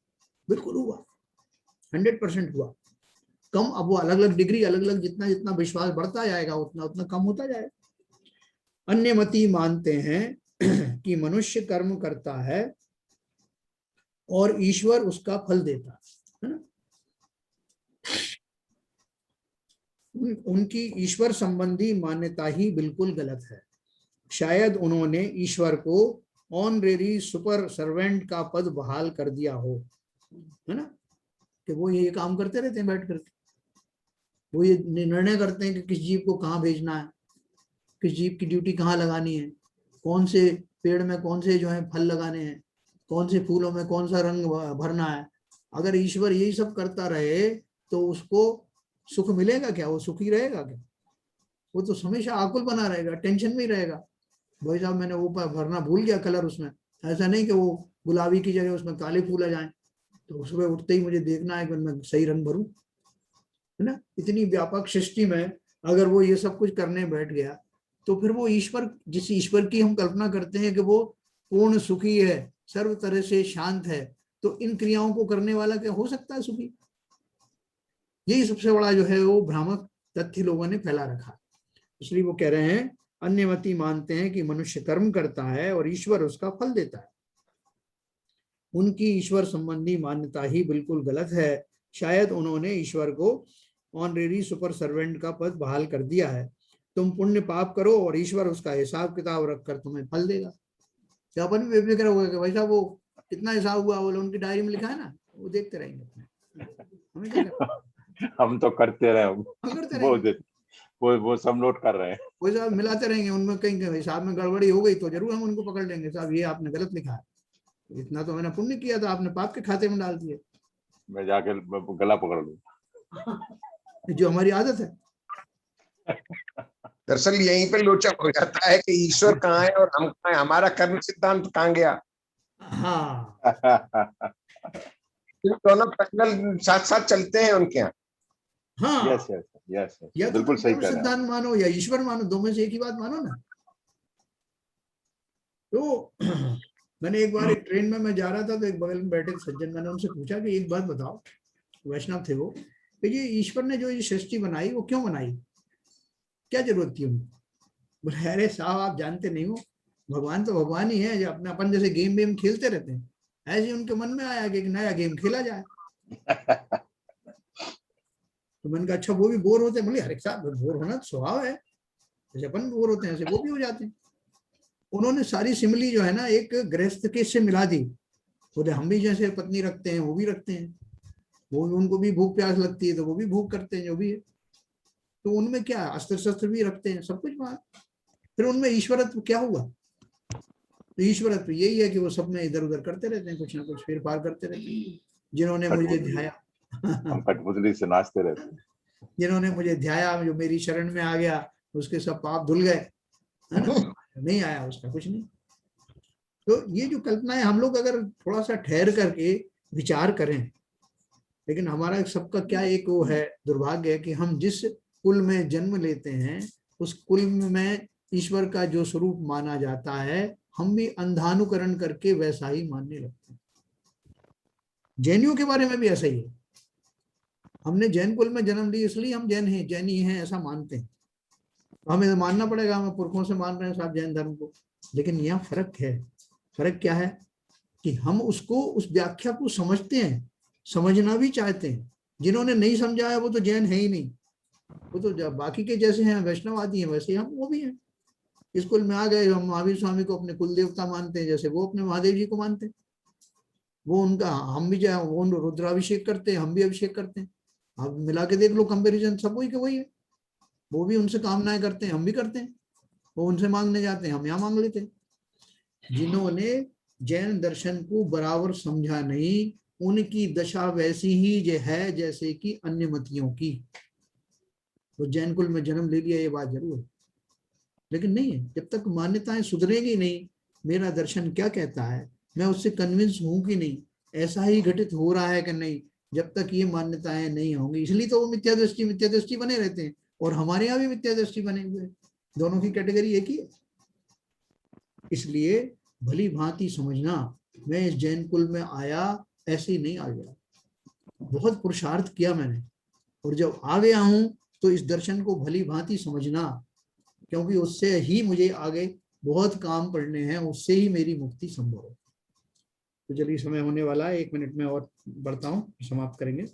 बिल्कुल हुआ, 100% हुआ। कम, अब वो अलग अलग डिग्री, अलग अलग जितना जितना विश्वास बढ़ता जाएगा उतना उतना कम होता जाएगा। अन्य मती मानते हैं कि मनुष्य कर्म करता है और ईश्वर उसका फल देता है ना। उनकी ईश्वर संबंधी मान्यता ही बिल्कुल गलत है। शायद उन्होंने ईश्वर को ऑनरेरी सुपर सर्वेंट का पद बहाल कर दिया हो, है ना, कि वो ये काम करते रहते हैं बैठ करके। वो ये निर्णय करते हैं कि किस जीव को कहाँ भेजना है, किस जीव की ड्यूटी कहाँ लगानी है, कौन से पेड़ में कौन से जो है फल लगाने हैं, कौन से फूलों में कौन सा रंग भरना है। अगर ईश्वर यही सब करता रहे तो उसको सुख मिलेगा क्या? वो सुखी रहेगा क्या? वो तो हमेशा आकुल बना रहेगा, टेंशन में ही रहेगा। भाई साहब मैंने वो भरना भूल गया कलर उसमें। ऐसा नहीं कि वो गुलाबी की जगह उसमें काले फूल आ जाए, तो सुबह उठते ही मुझे देखना है कि मैं सही रंग भरूं, है ना। इतनी व्यापक सृष्टि में अगर वो ये सब कुछ करने बैठ गया तो फिर वो ईश्वर, जिस ईश्वर की हम कल्पना करते हैं कि वो पूर्ण सुखी है, सर्व तरह से शांत है, तो इन क्रियाओं को करने वाला क्या हो सकता है सुखी? यही सबसे बड़ा जो है वो भ्रामक तथ्य लोगों ने फैला रखा। इसलिए वो कह रहे हैं, अन्यमती मानते हैं कि मनुष्य कर्म करता है और ईश्वर उसका फल देता है। उनकी ईश्वर संबंधी मान्यता ही बिल्कुल गलत है। शायद उन्होंने ईश्वर को ऑनरेरी सुपर सर्वेंट का पद बहाल कर दिया है। तुम पुण्य पाप करो और ईश्वर उसका हिसाब किताब रखकर तुम्हें फल देगा। तो अपन भी बेफिक्र हो गया कि भाई साहब वो कितना हिसाब हुआ, बोले उनकी डायरी में लिखा है ना, वो देखते रहेंगे। हमें क्या करना? हम तो करते रहे, हम करते रहेंगे, वो सब नोट कर रहे हैं। वो साहब मिलाते रहेंगे। उनमें कहीं हिसाब में गड़बड़ी हो गई तो जरूर हम उनको पकड़ लेंगे, साहब ये आपने गलत लिखा है, इतना तो मैंने पुण्य किया था, आपने पाप के खाते में डाल दिए। मैं जाके गला पकड़ लूं। जो हमारी आदत है। दरअसल यहीं पे लोचक हो जाता है कि ईश्वर कहाँ है और हम कहाँ है, हमारा कर्म सिद्धांत कहाँ गया। हाँ दोनों पैरेलल साथ साथ चलते हैं उनके यहाँ। हाँ, यस यस यस, या तो बिल्कुल तुम सही कर्म कह रहे हैं सिद्धांत मानो या ईश्वर मानो, दो में से एक ही बात मानो ना। तो मैंने एक बार एक ट्रेन में मैं जा रहा था, तो एक बगल में बैठे सज्जन, मैंने उनसे पूछा कि एक बात बताओ, वैष्णव थे वो, कि ये ईश्वर ने जो ये सृष्टि बनाई वो क्यों बनाई, क्या जरूरत थी उनको। बोले अरे साहब आप जानते नहीं हो, भगवान तो भगवान ही है, जो अपने अपन जैसे गेम वेम खेलते रहते हैं, ऐसे ही उनके मन में आया कि एक नया गेम खेला जाए। तो मैंने कहा अच्छा वो भी बोर होते हैं। बोले अरे साहब बोर होना तो स्वभाव है, जैसे अपन बोर होते हैं ऐसे वो भी हो जाते हैं। उन्होंने सारी सिमली जो है ना एक गृहस्थ के से मिला दी। बोले हम भी जैसे पत्नी रखते हैं वो भी रखते हैं, वो उनको भी भूख प्यास लगती है तो वो भी भूख करते हैं जो भी है, तो उनमें क्या अस्त्र शस्त्र भी रखते हैं, सब कुछ वहां। फिर उनमें ईश्वरत्व क्या हुआ, तो ईश्वरत्व यही है कि वो सब में इधर उधर करते रहते हैं, कुछ ना कुछ फेरफार करते रहते हैं। जिन्होंने मुझे ध्याया हम कठपुतली से नाचते रहते हैं। जिन्होंने मुझे ध्याया, जो मेरी शरण में आ गया, उसके सब पाप धुल गए, है ना, नहीं आया उसका कुछ नहीं। तो ये जो कल्पना है, हम लोग अगर थोड़ा सा ठहर करके विचार करें, लेकिन हमारा सबका क्या एक वो है, दुर्भाग्य है कि हम जिस कुल में जन्म लेते हैं उस कुल में ईश्वर का जो स्वरूप माना जाता है, हम भी अंधानुकरण करके वैसा ही मानने लगते हैं। जैनियों के बारे में भी ऐसा ही है, हमने जैन कुल में जन्म लिया इसलिए हम जैन हैं, जैनी हैं ऐसा मानते हैं, तो हमें तो मानना पड़ेगा, हमें पुरखों से मान रहे हैं साहब जैन धर्म को। लेकिन यहाँ फर्क है, फर्क क्या है कि हम उसको उस व्याख्या को समझते हैं, समझना भी चाहते हैं। जिन्होंने नहीं समझा है वो तो जैन है ही नहीं, वो तो बाकी के जैसे हैं वैष्णववादी हैं वैसे हम वो भी हैं। स्कूल में आ गए, हम महावीर स्वामी को अपने कुल देवता मानते हैं, जैसे वो अपने महादेव जी को मानते हैं। वो उनका, हम भी जाए वो रुद्राभिषेक करते हैं, हम भी अभिषेक करते हैं। आप मिला के देख लो कंपेरिजन, सब वही के वही है। वो भी उनसे कामनाएं करते हैं, हम भी करते हैं। वो उनसे मांगने जाते हैं, हम यहाँ मांग लेते हैं। जिन्होंने जैन दर्शन को बराबर समझा नहीं, उनकी दशा वैसी ही है जैसे कि अन्य मतियों की। तो जैन कुल में जन्म ले लिया ये बात जरूर है, लेकिन नहीं है, जब तक मान्यताएं सुधरेगी नहीं, मेरा दर्शन क्या कहता है, मैं उससे कन्विंस हूं कि नहीं, ऐसा ही घटित हो रहा है कि नहीं, जब तक ये मान्यताएं नहीं होंगी। इसलिए तो वो मिथ्या दृष्टि बने रहते हैं, और हमारे यहाँ भी मिथ्या दृष्टि बने हुए, दोनों की कैटेगरी एक ही है। इसलिए भली भांति समझना, मैं इस जैन कुल में आया ऐसे ही नहीं आ गया, बहुत पुरुषार्थ किया मैंने, और जब आ गया हूं तो इस दर्शन को भली भांति समझना, क्योंकि उससे ही मुझे आगे बहुत काम पड़ने हैं, उससे ही मेरी मुक्ति संभव है। तो चलिए समय होने वाला है, 1 मिनट में और बढ़ता हूं, समाप्त करेंगे।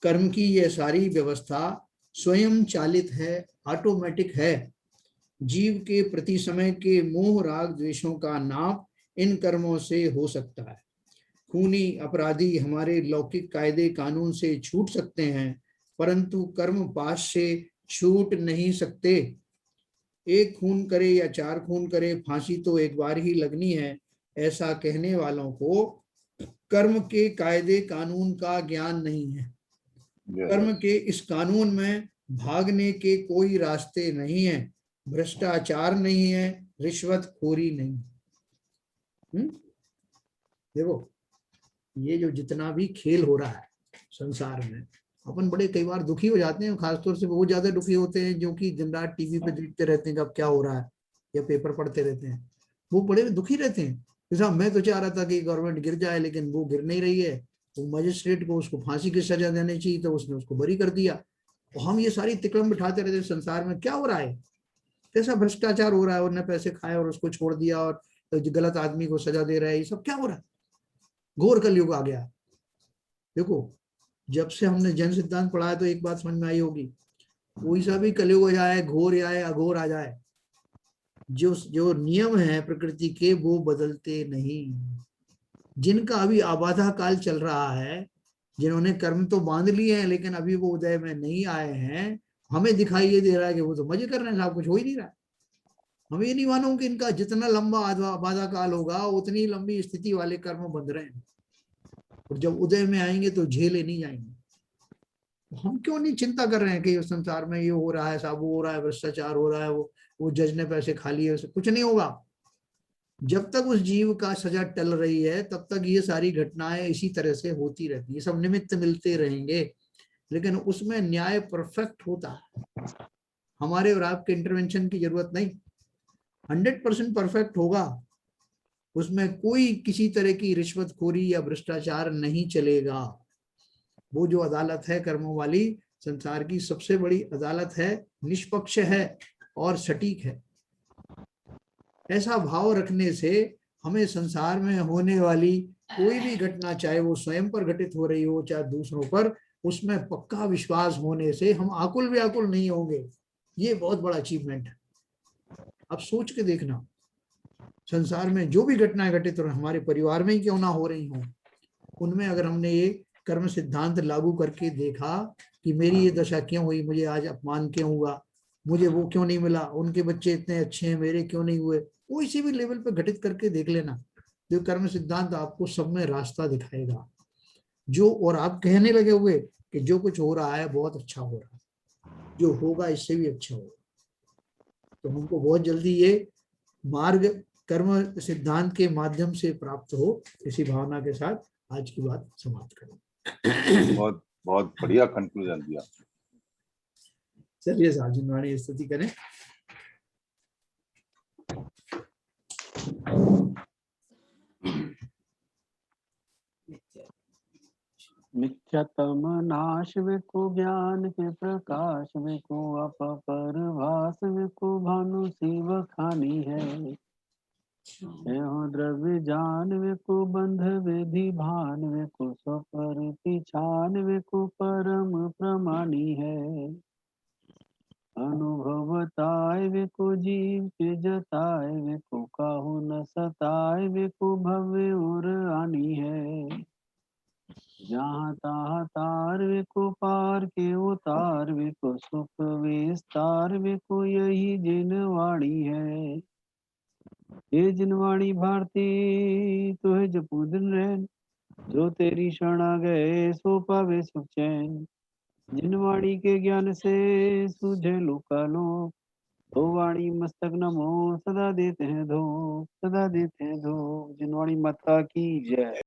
कर्म की यह सारी व्यवस्था स्वयं चालित है, ऑटोमेटिक है। जीव के प्रति समय के मोह राग द्वेषों का नाप इन कर्मों से हो सकता है। खूनी अपराधी हमारे लौकिक कायदे कानून से छूट सकते हैं, परंतु कर्म पाश से छूट नहीं सकते। एक खून करे या 4 खून करे, फांसी तो एक बार ही लगनी है, ऐसा कहने वालों को कर्म के कायदे कानून का ज्ञान नहीं है। कर्म के इस कानून में भागने के कोई रास्ते नहीं है, भ्रष्टाचार नहीं है, रिश्वतखोरी नहीं। देखो ये जो जितना भी खेल हो रहा है संसार में, अपन बड़े कई बार दुखी हो जाते हैं, खासतौर से वो ज्यादा दुखी होते हैं जो कि दिन रात टीवी पे देखते रहते हैं कि अब क्या हो रहा है, या पेपर पढ़ते रहते हैं, वो बड़े दुखी रहते हैं। जैसा मैं तो चाह रहा था कि गवर्नमेंट गिर जाए, लेकिन वो गिर नहीं रही है। वो मजिस्ट्रेट को उसको फांसी की सजा देनी चाहिए, तो उसने उसको बरी कर दिया। और हम ये सारी तिकड़म बिठाते रहते, संसार में क्या हो रहा है, कैसा भ्रष्टाचार हो रहा है, उन्होंने पैसे खाए और उसको छोड़ दिया, और गलत आदमी को सजा दे रहा है, ये सब क्या हो रहा है। घोर कलयुग आ गया। देखो जब से हमने जैन सिद्धांत पढ़ा है तो एक बात समझ में आई होगी, कोई सा भी कलयुग आ जाए, घोर आए अघोर आ जाए, जो नियम है प्रकृति के वो बदलते नहीं। जिनका अभी आबादा काल चल रहा है, जिन्होंने कर्म तो बांध लिए हैं लेकिन अभी वो उदय में नहीं आए हैं, हमें दिखाई ये दे रहा है कि वो तो मजे कर रहे हैं साहब, कुछ हो ही नहीं रहा है। हमें ये नहीं मालूम कि इनका जितना लंबा आबादा काल होगा उतनी लंबी स्थिति वाले कर्म बंध रहे हैं, और जब उदय में आएंगे तो झेले नहीं जाएंगे। हम क्यों नहीं चिंता कर रहे हैं कि इस संसार में ये हो रहा है, साहब वो हो रहा है, भ्रष्टाचार हो रहा है, वो जज ने पैसे खा लिए, उसे कुछ नहीं होगा। जब तक उस जीव का सजा टल रही है तब तक ये सारी घटनाएं इसी तरह से होती रहती है, सब निमित्त मिलते रहेंगे, लेकिन उसमें न्याय परफेक्ट होता है। हमारे और आपके इंटरवेंशन की जरूरत नहीं, 100% परफेक्ट होगा। उसमें कोई किसी तरह की रिश्वतखोरी या भ्रष्टाचार नहीं चलेगा। वो जो अदालत है कर्मों वाली, संसार की सबसे बड़ी अदालत है, निष्पक्ष है और सटीक है। ऐसा भाव रखने से हमें संसार में होने वाली कोई भी घटना, चाहे वो स्वयं पर घटित हो रही हो चाहे दूसरों पर, उसमें पक्का विश्वास होने से हम आकुल व्याकुल नहीं होंगे। ये बहुत बड़ा अचीवमेंट है। अब सोच के देखना, संसार में जो भी घटनाएं घटित हो रही, हमारे परिवार में ही क्यों ना हो रही हो, उनमें अगर हमने ये कर्म सिद्धांत लागू करके देखा कि मेरी ये दशा क्यों हुई, मुझे आज अपमान क्यों हुआ, मुझे वो क्यों नहीं मिला, उनके बच्चे इतने अच्छे हैं मेरे क्यों नहीं हुए, कोई सी भी लेवल पे घटित करके देख लेना, जो कर्म सिद्धांत आपको सब में रास्ता दिखाएगा। जो और आप कहने लगे हुए कि जो कुछ हो रहा है बहुत अच्छा हो रहा है, जो होगा इससे भी अच्छा होगा। तो हमको बहुत जल्दी ये मार्ग कर्म सिद्धांत के माध्यम से प्राप्त हो, इसी भावना के साथ आज की बात समाप्त करें। बहुत बहुत बढ़िया कंक्लूजन दिया। चलिए साहब जिनवाणी स्तुति करें। मिथ्यातम नाश को ज्ञान के प्रकाश को अपरभास को भानु शिव खानी है। द्रव्य जान को बंध विधि भान को स्वपर पिछान को परम प्रमाणी है। अनुभवताय को जीव के जताए को काहू न सताए को भव्य और आनी है। जहाँ तहाँ तार को पार के उतार को सुख विस्तार को यही जिनवाणी है। ये जिनवाणी भारती तो है जपू दिन रैन, जो तेरी शरण आ गए सो पावे सुख चैन। जिनवाणी के ज्ञान से सूझे लोकालो, तो वाणी मस्तक नमो सदा देते हैं धो, सदा देते हैं धो। जिनवाणी माता की जय।